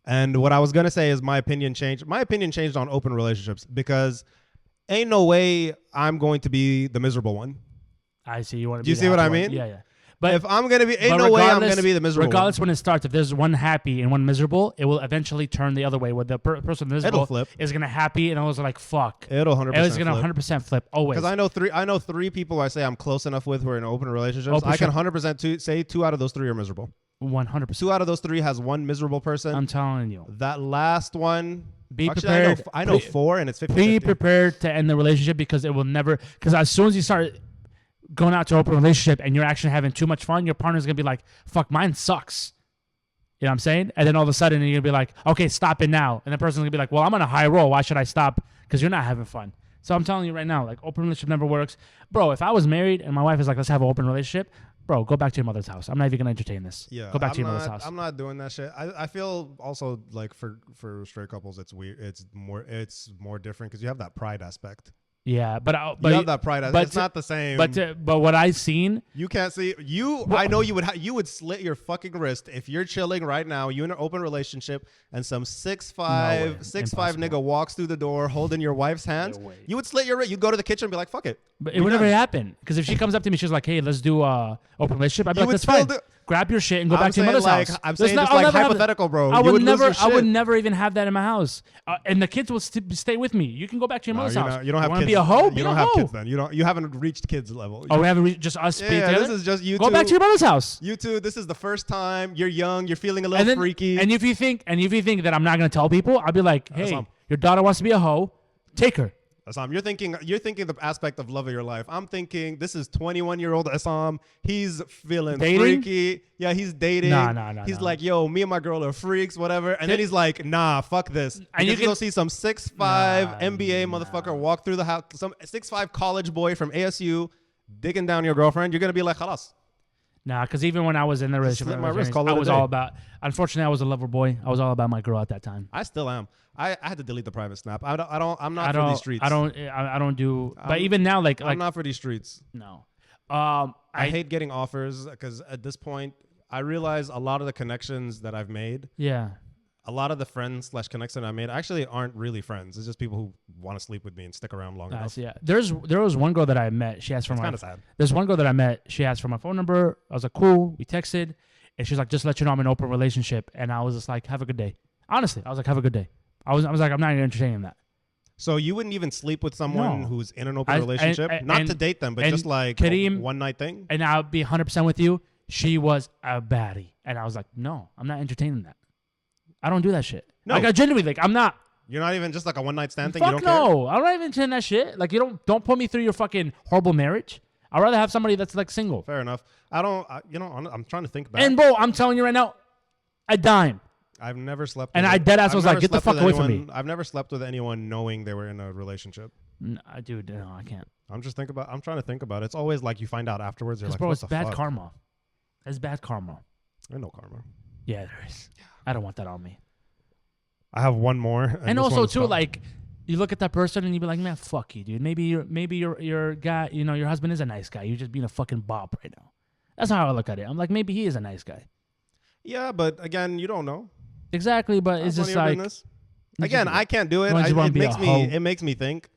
And what I was going to say is my opinion changed. My opinion changed on open relationships because ain't no way I'm going to be the miserable one. I see. You want to Do you see what I mean? Yeah. But if I'm going to be, ain't no way I'm going to be the miserable regardless when it starts, if there's one happy and one miserable, it will eventually turn the other way where the person miserable is going to happy and I was like, fuck. It'll 100% It's going to 100% flip always. Because I know three people I say I'm close enough with who are in open relationships. I can 100% say 2 out of those 3 are miserable. 100%. 2 out of those 3 has one miserable person. I'm telling you. That last one... prepared. I know 4 and it's 50-50. Be prepared to end the relationship because it will never... Because as soon as you start going out to open relationship and you're actually having too much fun, your partner's going to be like, fuck, mine sucks. You know what I'm saying? And then all of a sudden you're going to be like, okay, stop it now. And the person's going to be like, well, I'm on a high roll. Why should I stop? Because you're not having fun. So I'm telling you right now, like, open relationship never works. Bro, if I was married and my wife is like, let's have an open relationship, bro, go back to your mother's house. I'm not even going to entertain this. Yeah, go back to your mother's house. I'm not doing that shit. I feel also like for straight couples, it's weird. It's more different because you have that pride aspect. Yeah, but you have that pride. It's not the same. But what I've seen, you can't see you. Well, I know you would. You would slit your fucking wrist if you're chilling right now. You in an open relationship and some 6'5" nigga walks through the door holding your wife's hands. You would slit your wrist. You'd go to the kitchen and be like, "Fuck it." But it would never happen because if she comes up to me, she's like, "Hey, let's do open relationship." I'd be like, "That's fine." Grab your shit and go back to your mother's house. I'm saying just like hypothetical, bro. I would never even have that in my house, and the kids will stay with me. You can go back to your mother's house. You don't have kids. Be a hoe. You don't have kids then. You haven't reached kids level. Oh, we haven't reached just us. Yeah, this is just you. Go back to your mother's house. You two. This is the first time. You're young. You're feeling a little freaky. And if you think that I'm not gonna tell people, I'll be like, hey, your daughter wants to be a hoe. Take her. Assam, you're thinking the aspect of love of your life. I'm thinking this is 21-year-old Assam. He's feeling freaky. Yeah, he's dating. Nah. He's like, yo, me and my girl are freaks, whatever. And then he's like, nah, fuck this. And you can go see some 6'5" MBA motherfucker walk through the house, some 6'5" college boy from ASU digging down your girlfriend. You're gonna be like, halas. Nah, because even when I was in the relationship, I was all about. Unfortunately, I was a lover boy. I was all about my girl at that time. I still am. I had to delete the private snap. I'm not for these streets. I don't do. But even now, like I'm not for these streets. No. I hate getting offers because at this point, I realize a lot of the connections that I've made. Yeah. A lot of the friends/connections I made actually aren't really friends. It's just people who want to sleep with me and stick around long enough. Yeah. There was one girl that I met. She asked for my. Kind of sad. There's one girl that I met. She asked for my phone number. I was like, cool. We texted. And she's like, just to let you know I'm in an open relationship. And I was just like, have a good day. Honestly, I was like, have a good day. I was like, I'm not even entertaining that. So you wouldn't even sleep with someone who's in an open relationship? And, not to date them, but just like Kareem, a one-night thing? And I'll be 100% with you. She was a baddie. And I was like, no, I'm not entertaining that. I don't do that shit. No. Like, I genuinely, like, I'm not. You're not even just like a one-night stand thing? Fuck you don't no. I'm not even entertaining that shit. Like, don't put me through your fucking horrible marriage. I'd rather have somebody that's like single. Fair enough. I'm trying to think back. And bro, I'm telling you right now, a dime. I've never slept with deadass was like, get the fuck away from me. I've never slept with anyone knowing they were in a relationship. Dude, no, I can't. I'm trying to think about it. It's always like you find out afterwards. You're like, bro, what it's the bad fuck? karma. It's bad karma. There's no karma. Yeah, there is. I don't want that on me. I have one more. And also too, like, you look at that person and you be like, man, fuck you, dude. Maybe your guy, your husband is a nice guy. You're just being a fucking bop right now. That's how I look at it. I'm like, maybe he is a nice guy. Yeah, but again, you don't know. Exactly, but it's just like again, I can't do it. It makes me think.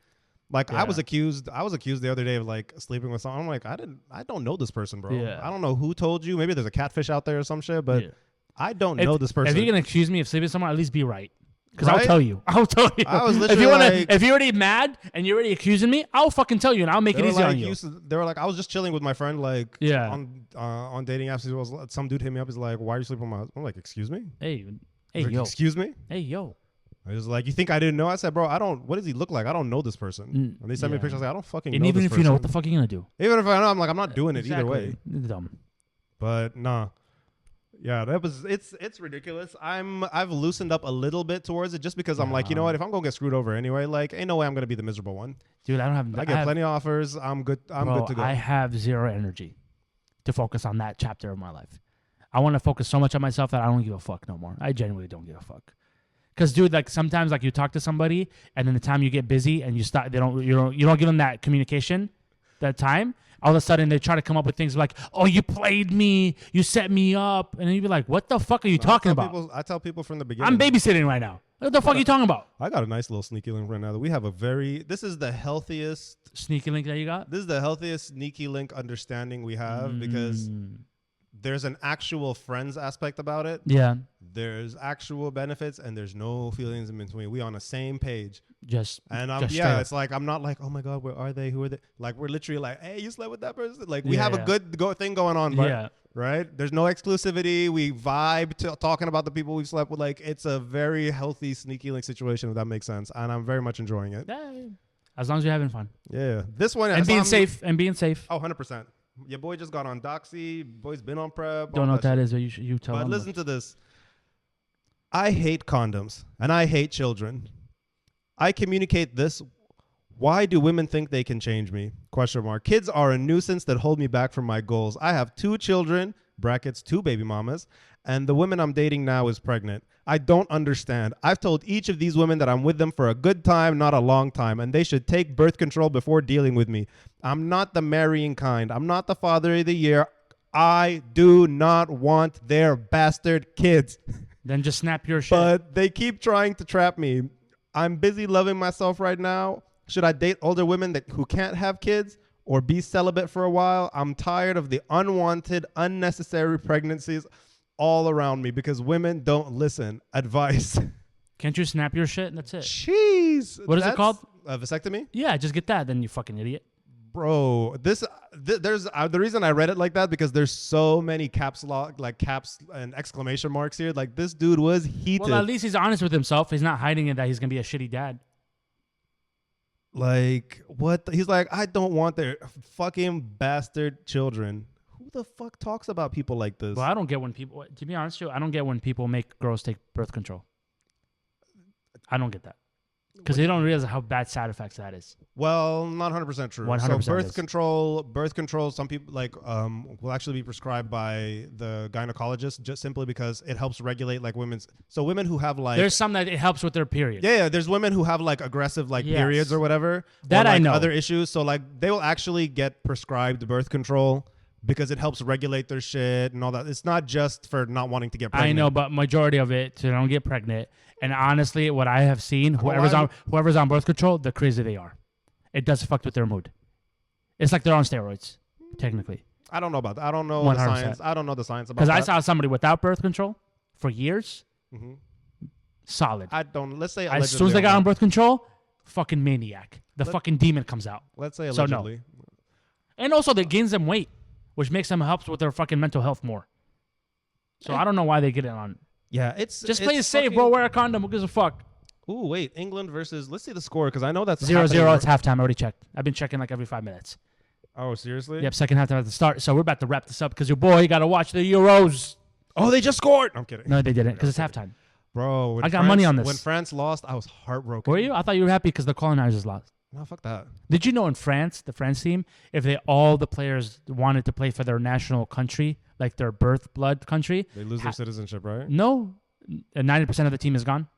Like I was accused the other day of like sleeping with someone. I'm like, I don't know this person, bro. Yeah. I don't know who told you. Maybe there's a catfish out there or some shit, but I don't know this person. If you're gonna accuse me of sleeping with someone, at least be right. Because right? I'll tell you. I was literally if you're already mad and you're already accusing me, I'll fucking tell you and I'll make it easy on you. They were like, I was just chilling with my friend, like on dating apps. Some dude hit me up. He's like, why are you sleeping with my husband? I'm like, excuse me? Hey, like, yo. Excuse me? Hey, yo. I was like, you think I didn't know? I said, bro, what does he look like? I don't know this person. And they sent me a picture. I was like, I don't fucking know this person. And even if you know, what the fuck are you going to do? Even if I know, I'm like, I'm not doing it either way. Dumb. But nah. Yeah, it's ridiculous. I've loosened up a little bit towards it just because I'm like, you know what? If I'm going to get screwed over anyway, like, ain't no way I'm going to be the miserable one. Dude, I get plenty of offers. I'm good. I'm good to go. I have zero energy to focus on that chapter of my life. I want to focus so much on myself that I don't give a fuck no more. I genuinely don't give a fuck. Because, dude, like sometimes, like you talk to somebody, and then the time you get busy and you stop, you don't give them that communication, that time. All of a sudden, they try to come up with things like, "Oh, you played me, you set me up," and then you be like, "What the fuck are you talking about?" I tell people from the beginning. I'm babysitting right now. What the fuck are you talking about? I got a nice little sneaky link right now. That we have this is the healthiest sneaky link that you got. This is the healthiest sneaky link understanding we have because there's an actual friends aspect about it. Yeah. There's actual benefits and there's no feelings in between. We on the same page. It's like I'm not like, oh my god, where are they? Who are they? Like we're literally like, hey, you slept with that person. Like we have a good thing going on, but right? There's no exclusivity. We vibe to talking about the people we've slept with. Like it's a very healthy sneaky link situation, if that makes sense. And I'm very much enjoying it. Yeah. As long as you're having fun. Yeah. This one and being safe. Oh, 100%. Your boy just got on Doxy. Boy's been on PrEP. Don't know what that is, but you tell But listen to this. I hate condoms and I hate children. I communicate this. Why do women think they can change me? ? Kids are a nuisance that hold me back from my goals. I have 2 children, brackets 2 baby mamas, and the woman I'm dating now is pregnant. I don't understand. I've told each of these women that I'm with them for a good time, not a long time, and they should take birth control before dealing with me. I'm not the marrying kind. I'm not the father of the year. I do not want their bastard kids. Then just snap your shit. But they keep trying to trap me. I'm busy loving myself right now. Should I date older women who can't have kids or be celibate for a while? I'm tired of the unwanted, unnecessary pregnancies all around me because women don't listen. Advice. Can't you snap your shit? That's it. Jeez. What is it called? A vasectomy? Yeah, just get that. Then you fucking idiot. Bro, there's the reason I read it like that because there's so many caps and exclamation marks here. Like this dude was heated. Well, at least he's honest with himself. He's not hiding it that he's gonna be a shitty dad. Like what? He's like, I don't want their fucking bastard children. Who the fuck talks about people like this? Well, I don't get when people. To be honest with you, I don't get when people make girls take birth control. I don't get that. Because they don't realize how bad side effects that is. Well, not 100% true. 100% so birth control, some people will actually be prescribed by the gynecologist just simply because it helps regulate like women's. So women who have like there's some that it helps with their period. Yeah. There's women who have like aggressive periods or whatever. That or, like, I know. Other issues. So like they will actually get prescribed birth control because it helps regulate their shit and all that. It's not just for not wanting to get pregnant. I know, but majority of it so they don't get pregnant. And honestly, what I have seen, whoever's on birth control, the crazier they are. It does fuck with their mood. It's like they're on steroids, technically. I don't know about that. I don't know 100%. the science. I don't know the science about Because that. I saw somebody without birth control for years. Mhm. Solid. I don't. Let's say As soon as they got on birth control, fucking maniac. The fucking demon comes out. Let's say So, no. allegedly. And also, that gains them weight, which makes them helps with their fucking mental health more. So I don't know why they get it on. Yeah, it's Just it's play it safe, fucking- bro. Wear a condom. Who gives a fuck? Ooh, wait, England versus. Let's see the score because I know that's 0-0. happening. It's halftime. I already checked. I've been checking like every 5 minutes. Oh, seriously? Yep, second halftime at the start. So we're about to wrap this up because your boy got to watch the Euros. Oh, they just scored. I'm kidding. No, they didn't because it's halftime. Bro, when I got money on this. When France lost, I was heartbroken. Were you? I thought you were happy because the colonizers lost. No, fuck that. Did you know in France, the France team, if all the players wanted to play for their national country, like their birth blood country, They lose their citizenship, right? no, 90% of the team is gone.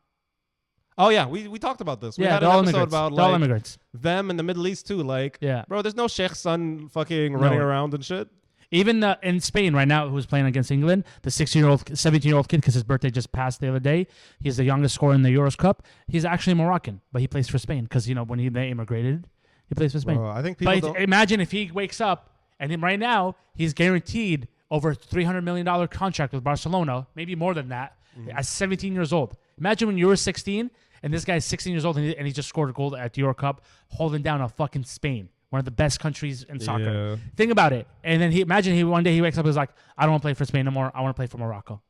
Oh yeah, we talked about this. We Yeah, had they're an all episode immigrants. about They're all like immigrants. them in the Middle East too. Like, Yeah. bro, there's no Sheikh's son fucking running No. around and shit. Even in Spain right now, who's playing against England, the 17-year-old kid, because his birthday just passed the other day, he's the youngest scorer in the Euros Cup. He's actually Moroccan, but he plays for Spain because, when they immigrated, he plays for Spain. Bro, I think people But don't. imagine if he wakes up and right now he's guaranteed over $300 million contract with Barcelona, maybe more than that, at 17 years old. Imagine when you were 16 and this guy's 16 years old and he just scored a goal at the Euro Cup, holding down a fucking Spain, one of the best countries in soccer. Yeah. Think about it. And then one day he wakes up and is like, I don't want to play for Spain no more. I want to play for Morocco.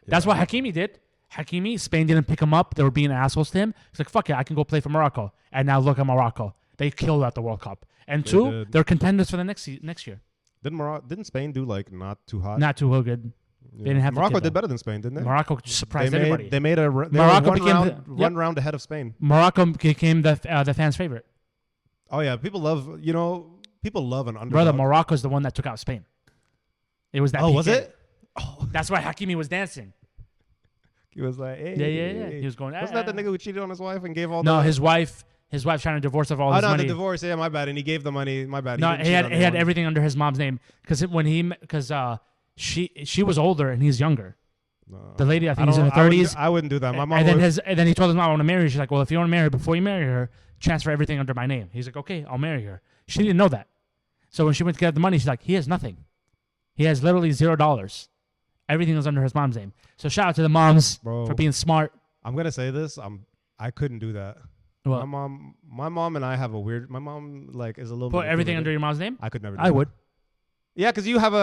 That's what Hakimi did. Spain didn't pick him up. They were being assholes to him. He's like, fuck it, I can go play for Morocco. And now look at Morocco. They killed at the World Cup. And They two, did. they're contenders for the next year. Didn't Spain do like not too hot? Not too good. Yeah. They didn't have the Morocco kid, did though. better than Spain, didn't they? Morocco surprised they made, everybody. They made a they Morocco were became one round ahead of Spain. Morocco became the fans' favorite. Oh yeah, people love an underdog. Brother, Morocco's the one that took out Spain. It was that. Oh, was PK. it? Oh, That's why Hakimi was dancing. he was like, hey, Yeah. He was going. Wasn't that the nigga who cheated on his wife and gave all? No, the... his wife trying to divorce of all Oh his no, money. the divorce. Yeah, my bad. And he gave the money. My bad. No, didn't he cheat had on he had anyone. everything under his mom's name because she was older and he's younger. No. The lady, I think he's in her 30s. I wouldn't do that. My mom. And was, then he told his mom, I want to marry her. She's like, well, if you want to marry her, before you marry her, transfer everything under my name. He's like, okay, I'll marry her. She didn't know that. So when she went to get the money, she's like, he has nothing. He has literally $0. Everything is under his mom's name. So shout out to the moms Bro. for being smart. I'm gonna say this. I couldn't do that. Well, My mom and I have a weird. My mom like is a little. put everything under your mom's name? I could never. Do I that. would. Yeah, because you have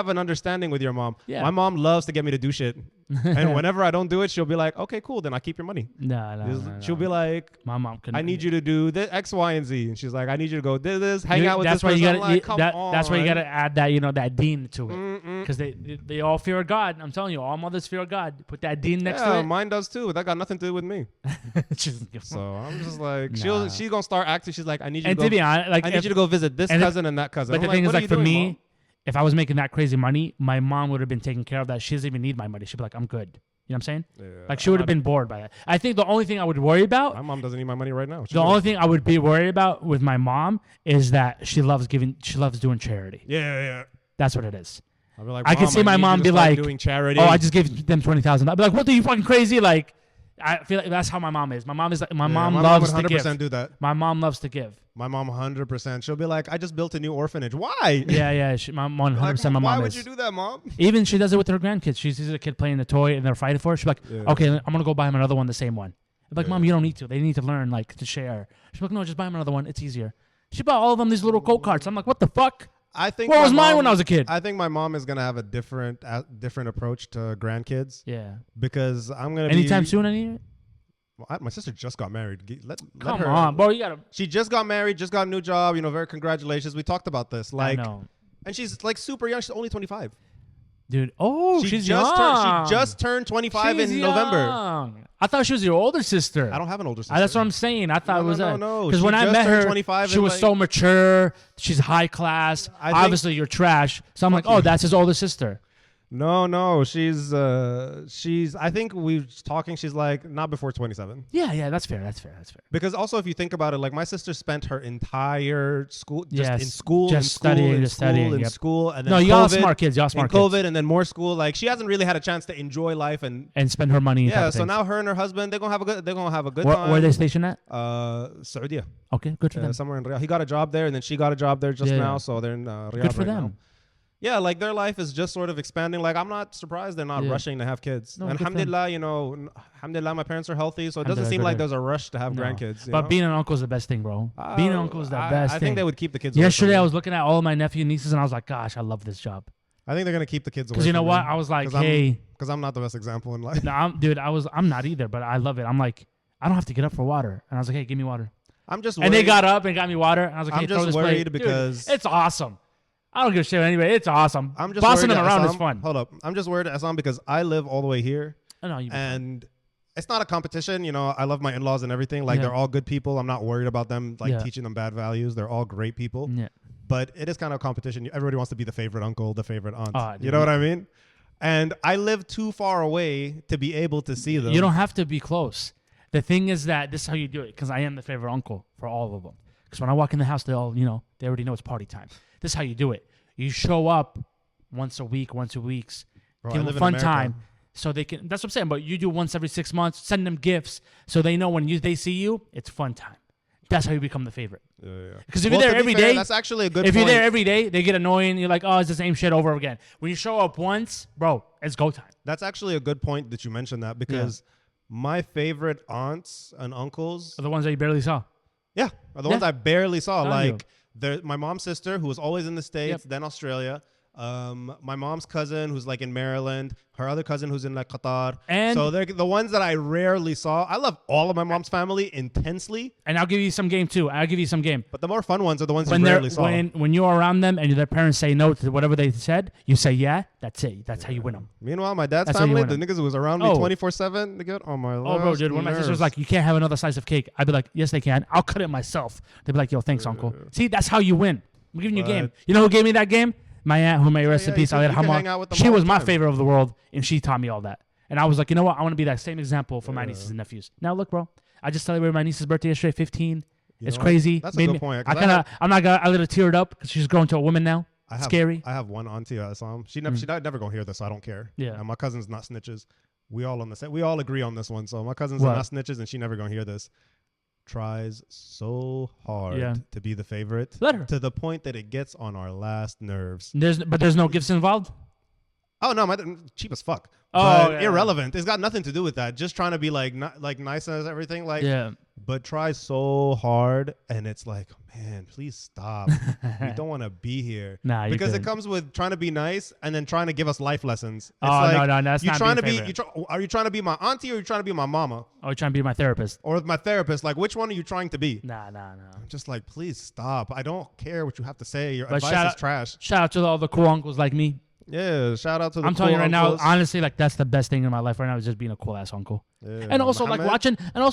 an understanding with your mom. Yeah. My mom loves to get me to do shit, and whenever I don't do it, she'll be like, "Okay, cool, then I keep your money." No. She'll be like, my mom couldn't. "I need you to do this X, Y, and Z," and she's like, "I need you to go do this, hang out with that's this why person." you I'm gotta, like, "Come on." that's why you gotta add that that dean to it. Mm-mm. Because they all fear God. I'm telling you, all mothers fear God. Put that dean next Yeah, to it. mine does too. But that got nothing to do with me. So I'm just like, she's gonna start acting. She's like, "I need you and to to go. be honest, like I need you to go visit this cousin and that cousin." But I'm the thing is, "What are like you for doing, me, Mom?" if I was making that crazy money, my mom would have been taking care of that. She doesn't even need my money. She'd be like, I'm good. You know what I'm saying? Yeah, Like she would have been bored by that. I think the only thing I would worry about, My mom doesn't need my money right now. the only thing I would be worried about with my mom is that she loves doing charity. Yeah. That's what it is. I'll be like, I could see my need you mom to be start like, doing charity. Oh, I just gave them $20,000. I'd be like, what are you fucking crazy? Like, I feel like that's how my mom is. My mom is like, my mom loves would to 100% give. do that. My mom loves to give. My mom 100%. She'll be like, I just built a new orphanage. Why? Yeah. My 100%. Like, my mom why is. would you do that, Mom? Even she does it with her grandkids. She sees a kid playing a toy and they're fighting for it. She's like, Yeah. okay, I'm gonna go buy him another one, the same one. I'm like, Yeah. Mom, you don't need to. They need to learn like to share. She's like, no, just buy him another one. It's easier. She bought all of them these little go karts. I'm like, what the fuck? I think What my was mine mom- when I was a kid? I think my mom is gonna have a different approach to grandkids Yeah. because I'm gonna Anytime be, soon, any? My sister just got married. Let Come her. on, bro. You gotta. She just got married, just got a new job. Very congratulations. We talked about this. Like, I know. and she's like super young. She's only 25. Dude. Oh, she's young. She just turned 25 She's in November. young. I thought she was your older sister. I don't have an older sister. That's what I'm saying. I thought No, it was no. because She when I just met turned her, 25 she and, was like- so mature. She's high class. I think- Obviously, you're trash. So I'm like, Fuck you. oh, that's his older sister. No. She's. I think we're talking. She's like not before 27. Yeah. That's fair. Because also, if you think about it, like my sister spent her entire school just Yes, in school, just in school, studying, in just school, studying, in yep. school, and then No, COVID, y'all smart kids. Y'all and smart COVID, kids. and then more school. Like she hasn't really had a chance to enjoy life, and And spend her money. yeah. So now her and her husband, they're gonna have a good where time. are they stationed at? Saudi. Okay, good for them. Somewhere in Riyadh. He got a job there, and then she got a job there just Yeah. now. So they're in Riyadh Good for right them. now. Yeah, like their life is just sort of expanding. Like I'm not surprised they're not Yeah. rushing to have kids. No, And good for them. alhamdulillah, my parents are healthy, so it doesn't Alhamdulillah, seem like good. there's a rush to have No. grandkids. You But know? being an uncle is the best thing, bro. Being an uncle is the best I thing. think they would keep the kids away Yesterday, from I me. was looking at all of my nephew and nieces, and I was like, gosh, I love this job. I think they're gonna keep the kids away. Because you know from what? me. I was like, 'Cause hey. because I'm not the best example in life. No, I'm not either, but I love it. I'm like, I don't have to get up for water. And I was like, hey, give me water. I'm just worried. And they got up and got me water. And I was like, hey, I'm throw just this worried plate. because Dude, it's awesome. I don't give a shit anyway. It's awesome. I'm just bossing worried them at around is Assam. fun. Hold up, I'm just worried at Assam because I live all the way here, I know you. and it's not a competition. You know, I love my in-laws and everything. Like Yeah. they're all good people. I'm not worried about them like Yeah. teaching them bad values. They're all great people. Yeah. But it is kind of a competition. Everybody wants to be the favorite uncle, the favorite aunt. Dude. You know what I mean? And I live too far away to be able to see them. You don't have to be close. The thing is that this is how you do it, because I am the favorite uncle for all of them. Because when I walk in the house, they all, they already know it's party time. This is how you do it. You show up once a week, once 2 weeks, Bro, I give them live in fun America. time. So they can, that's what I'm saying, but you do once every 6 months, send them gifts so they know when they see you, it's fun time. That's how you become the favorite. Yeah. Because if you're there to be every fair, day, that's actually a good if point. you're there every day, they get annoying. You're like, oh, it's the same shit over again. When you show up once, bro, it's go time. That's actually a good point that you mentioned that because my favorite aunts and uncles, So the ones that you barely saw. are the ones I barely saw. Telling you. Like my mom's sister, who was always in the States, then Australia. My mom's cousin, who's like in Maryland. Her other cousin, who's in like Qatar. And- so they're the ones that I rarely saw. I love all of my mom's family intensely, And I'll give you some game too. I'll give you some game. but the more fun ones are the ones When you they're rarely saw. when you're around them and their parents say no to whatever they said, you say yeah. That's it. That's how you win them. Meanwhile, my dad's That's how you family, win the 'em. niggas who was around me Oh. 24/7, they get on my Oh, bro, dude. When my sister was like, "You can't have another slice of cake," I'd be like, "Yes, they can. I'll cut it myself." They'd be like, "Yo, thanks, uncle." See, that's how you win. I'm giving you a game. But- You know who gave me that game? My aunt, who may rest in yeah, peace. you could hang Hamar. out with them She all was the my time. favorite of the world, and she taught me all that. And I was like, you know what? I want to be that same example for my nieces and nephews. Now look, bro. I just celebrated my niece's birthday yesterday, 15. It's know what? crazy. That's a Made good me- point, 'cause I'm not gonna. I let her teared up because she's grown to a woman now. Scary. I have one auntie at Assam. She never gonna hear this, so I don't care. Yeah. And my cousin's not snitches. We all on the same. We all agree on this one. So my cousins What? are not snitches, and she never gonna hear this. Tries so hard to be the favorite, Let her. to the point that it gets on our last nerves. But there's no gifts involved. Oh no, cheap as fuck. Oh, but yeah. irrelevant. It's got nothing to do with that. Just trying to be like nice as everything. Like Yeah. but try so hard, and it's like, man, please stop. We don't want to be here. Nah, you because it good. comes with trying to be nice and then trying to give us life lessons. It's Oh, like, no, that's you not trying to being be. favorite. Are you trying to be my auntie or are you trying to be my mama Oh, you're trying to be my therapist. or my therapist? Like, which one are you trying to be? Nah. I'm just like, please stop. I don't care what you have to say. Your But advice shout is out- trash. Shout out to all the cool uncles like me. Yeah, shout out to the I'm telling you cool right uncles. now, honestly, like that's the best thing in my life right now is just being a cool ass uncle. Yeah, And also Muhammad.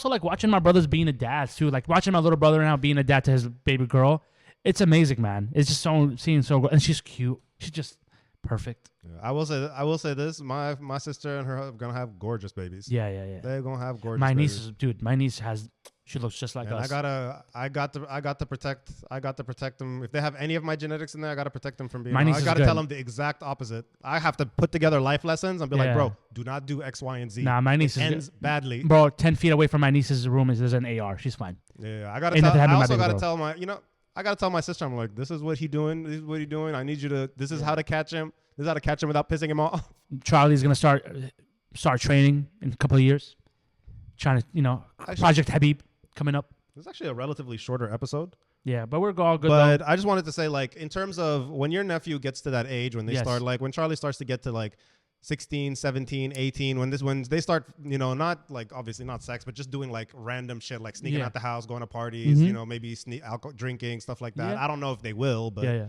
like watching my brothers being a dad too. Like watching my little brother now being a dad to his baby girl. It's amazing, man. It's just seeing so good. And she's cute. She's just perfect. Yeah, I will say this. My sister and her are gonna have gorgeous babies. Yeah. They're gonna have gorgeous My babies. niece she looks just like And us. I got to protect them. If they have any of my genetics in there, I got to protect them from being. My niece I is got to tell good. them the exact opposite. I have to put together life lessons and be like, Yeah. bro, do not do X, Y, and Z. Nah, my niece it is ends badly. Bro, 10 feet away from my niece's room there's an AR. She's fine. Yeah, I got to Ain't tell. nothing I happened to my also baby got to girl. tell I got to tell my sister. I'm like, this is what he doing. This is what he doing. I need you to. This is how to catch him. This is how to catch him without pissing him off. Charlie's gonna start training in a couple of years. Trying to, Project Habib coming up. This is actually a relatively shorter episode. Yeah, but we're all good But though. I just wanted to say, like, in terms of when your nephew gets to that age, when they Yes. start, like, when Charlie starts to get to like 16, 17, 18, when they start, not like obviously not sex, but just doing like random shit, like sneaking Yeah. out the house, going to parties, Mhm. maybe alcohol, drinking, stuff like that. Yeah. I don't know if they will, but Yeah.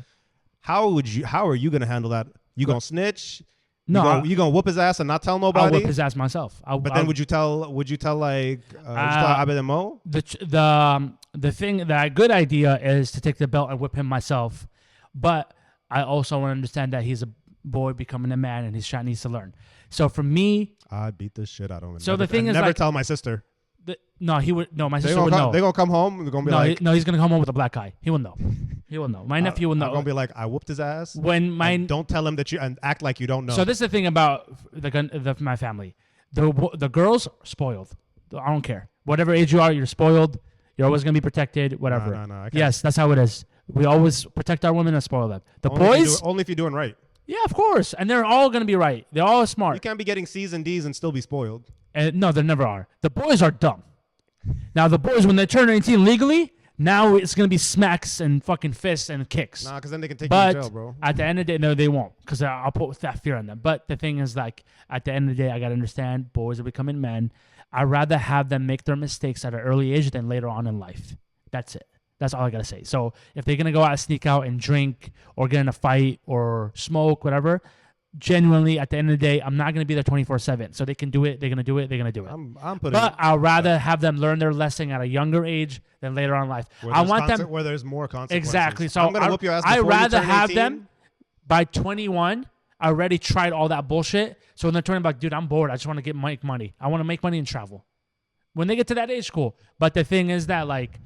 how are you going to handle that? You going to snitch? No, you going to whoop his ass and not tell I'll nobody? whip his ass myself. But then would you tell like, would you tell Abed and Mo? The good idea is to take the belt and whip him myself, but I also want to understand that he's boy becoming a man, and his shot needs to learn. So for me, I'd beat the shit out of him. So the thing is, never like, tell my sister. No, he would. No, my sister would know. They're gonna come home. They're gonna be like, no, he's gonna come home with a black eye. He will know. He will know. My nephew will know. I'm gonna be like, I whooped his ass. Don't tell him that you and act like you don't know. So this is the thing about my family. The girls spoiled. I don't care. Whatever age you are, you're spoiled. You're always gonna be protected. Whatever. No. Yes, that's how it is. We always protect our women and spoil them. The boys, only if you're doing right. Yeah, of course, and they're all gonna be right. They're all smart. You can't be getting C's and D's and still be spoiled. And no, they never are. The boys are dumb. Now the boys, when they turn 18 legally, now it's gonna be smacks and fucking fists and kicks. Nah, because then they can take you to jail, bro. At the end of the day, no, they won't, because I'll put that fear on them. But the thing is, like, at the end of the day, I gotta understand, boys are becoming men. I'd rather have them make their mistakes at an early age than later on in life. That's it. That's all I gotta say. So if they're gonna go out, sneak out and drink or get in a fight or smoke, whatever, genuinely, at the end of the day, I'm not gonna be there 24/7. So they can do it. They're gonna do it. They're gonna do it. But I'd rather have them learn their lesson at a younger age than later on in life. I want them where there's more consequences. Exactly. So I'm gonna whoop your ass. I'd rather have 18. them by 21. I already tried all that bullshit. So when they're turning like, dude, I'm bored. I just want to make money. I want to make money and travel. When they get to that age, cool. But the thing is that, like,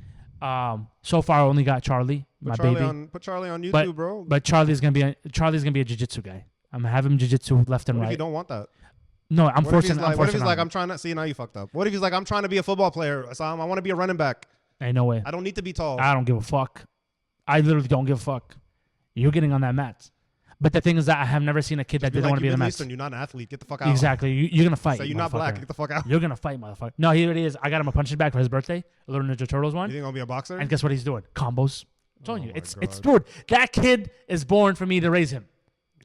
so far I only got Charlie, my baby. Put Charlie on YouTube, bro. But Charlie's gonna be a jiu-jitsu guy. I'm gonna have him jiu-jitsu left and what right. If you don't want that? No, I'm forcing. What if he's like, I'm trying to see now you fucked up. What if he's like, I'm trying to be a football player, so I want to be a running back. Ain't no way. I don't need to be tall. I don't give a fuck. I literally don't give a fuck. You're getting on that mat. But the thing is that I have never seen a kid that didn't want to be in the mat. You're not an athlete. Get the fuck out. Exactly. You're gonna fight. So you're not black. Get the fuck out. You're gonna fight, motherfucker. No, he already is. I got him a punching bag for his birthday. A Little Ninja Turtles one. You think I'll be a boxer? And guess what he's doing? Combos. I'm telling you, it's dude. That kid is born for me to raise him.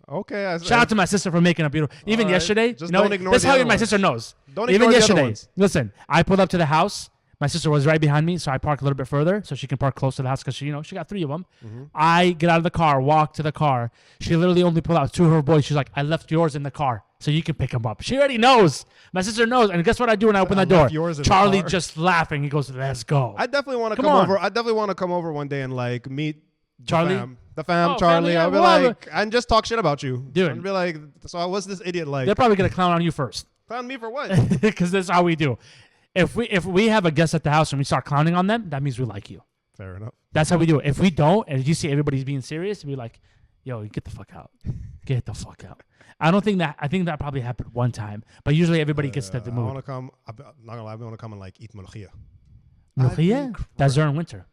Okay. Shout out to my sister for making a beautiful. Even yesterday, just don't ignore that's the how other my ones. sister knows. Don't Even ignore the yesterday. other ones. Listen, I pulled up to the house. My sister was right behind me, so I parked a little bit further so she can park close to the house because she got 3 of them. Mm-hmm. I get out of the car, walk to the car. She literally only pulled out 2 of her boys. She's like, I left yours in the car so you can pick them up. She already knows. My sister knows. And guess what I do when I open that door? Charlie just laughing. He goes, let's go. I definitely want to come over. I definitely want to come over one day and like meet Charlie. The fam, Charlie. I'll be like, and just talk shit about you. Dude. I'll be like, so what's this idiot like? They're probably going to clown on you first. Clown me for what? Because that's how we do. If we have a guest at the house and we start clowning on them, that means we like you. Fair enough. That's how we do it. If we don't, and you see everybody's being serious, we're like, yo, get the fuck out. Get the fuck out. I think that probably happened one time, but usually everybody gets to the mood. I want to come. I'm not gonna lie. I want to come and like eat molokhia. Molokhia? That's during winter.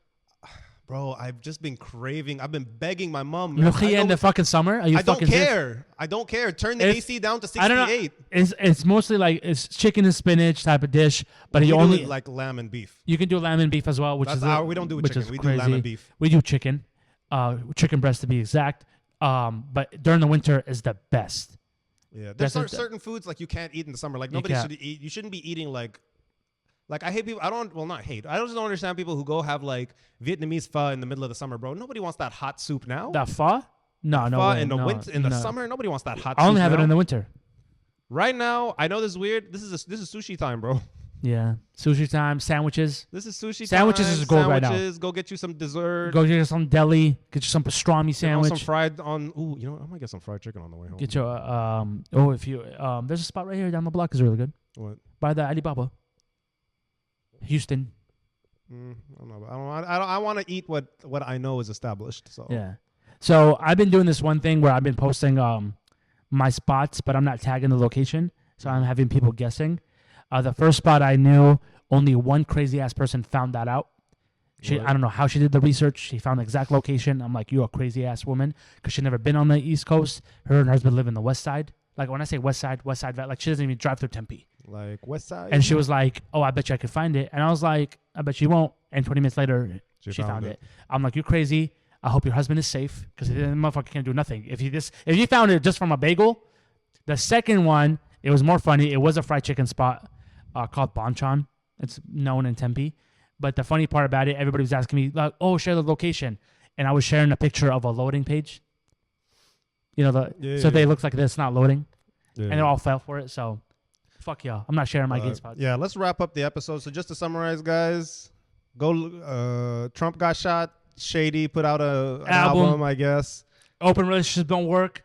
Bro, I've just been craving. I've been begging my mom. Molokhia in the fucking summer? Are you I don't care. I don't care. Turn the AC down to 68. I don't know. It's mostly like it's chicken and spinach type of dish, but you only like lamb and beef. You can do lamb and beef as well, which we don't do chicken. We do lamb and beef. We do chicken, chicken breast to be exact. But during the winter is the best. Yeah, there's certain foods like you can't eat in the summer. Like nobody should eat. You shouldn't be eating like I hate people. Not hate. I just don't understand people who go have like Vietnamese pho in the middle of the summer, bro. Nobody wants that hot soup now. That pho? No way. In the winter, in the summer, nobody wants that hot soup. I only have it in the winter. Right now, I know this is weird. This is sushi time, bro. Yeah, sushi time, sandwiches. This is sushi sandwiches time. is gold right now. Go get you some dessert. Go get you some deli. Get you some pastrami sandwich. Some fried on. Ooh, I might get some fried chicken on the way home. Get your if you there's a spot right here down the block is really good. What? By the Alibaba. Houston. I want to eat what I know is established. So yeah. So I've been doing this one thing where I've been posting my spots, but I'm not tagging the location. So I'm having people guessing. The first spot I knew, only one crazy ass person found that out. I don't know how she did the research. She found the exact location. I'm like, you're a crazy ass woman, because she'd never been on the East Coast. Her and her husband live in the West Side. Like when I say West Side, like she doesn't even drive through Tempe. Like West Side. And she was like, oh, I bet you I could find it. And I was like, I bet you won't. And 20 minutes later, she found it. I'm like, you're crazy. I hope your husband is safe, because the motherfucker can't do nothing. If you found it just from a bagel. The second one, it was more funny. It was a fried chicken spot called Bonchon. It's known in Tempe. But the funny part about it, everybody was asking me, like, oh, share the location. And I was sharing a picture of a loading page. They look like this, not loading. Yeah. And they all fell for it. So, fuck y'all. I'm not sharing my gay spots. Yeah, let's wrap up the episode. So just to summarize, guys, Trump got shot. Shady put out an album, I guess. Open relationships don't work.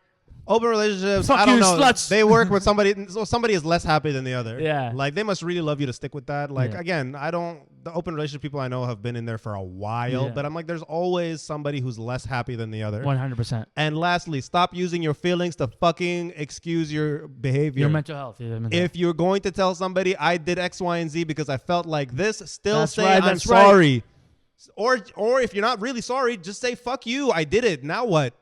Open relationships, Fuck I don't you, know. sluts. They work with somebody, so somebody is less happy than the other. Yeah. Like, they must really love you to stick with that. Like, Yeah. again, the open relationship people I know have been in there for a while, Yeah. but I'm like, there's always somebody who's less happy than the other. 100%. And lastly, stop using your feelings to fucking excuse your behavior. Your mental health. If you're going to tell somebody I did X, Y, and Z because I felt like this, still That's say right, I'm that's right. sorry. Or if you're not really sorry, just say fuck you, I did it. Now what?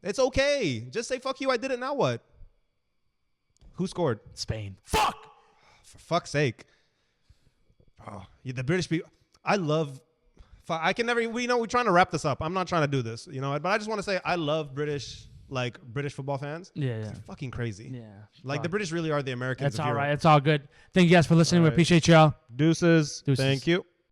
It's okay. Just say fuck you, I did it. Now what? Who scored? Spain. Fuck. For fuck's sake. Oh, the British people. I love. I can never. We're trying to wrap this up. I'm not trying to do this, but I just want to say I love British football fans. Yeah. They're fucking crazy. Yeah. Like, the British really are the Americans. That's all right. It's all good. Thank you guys for listening. We appreciate y'all. Deuces. Deuces. Thank you.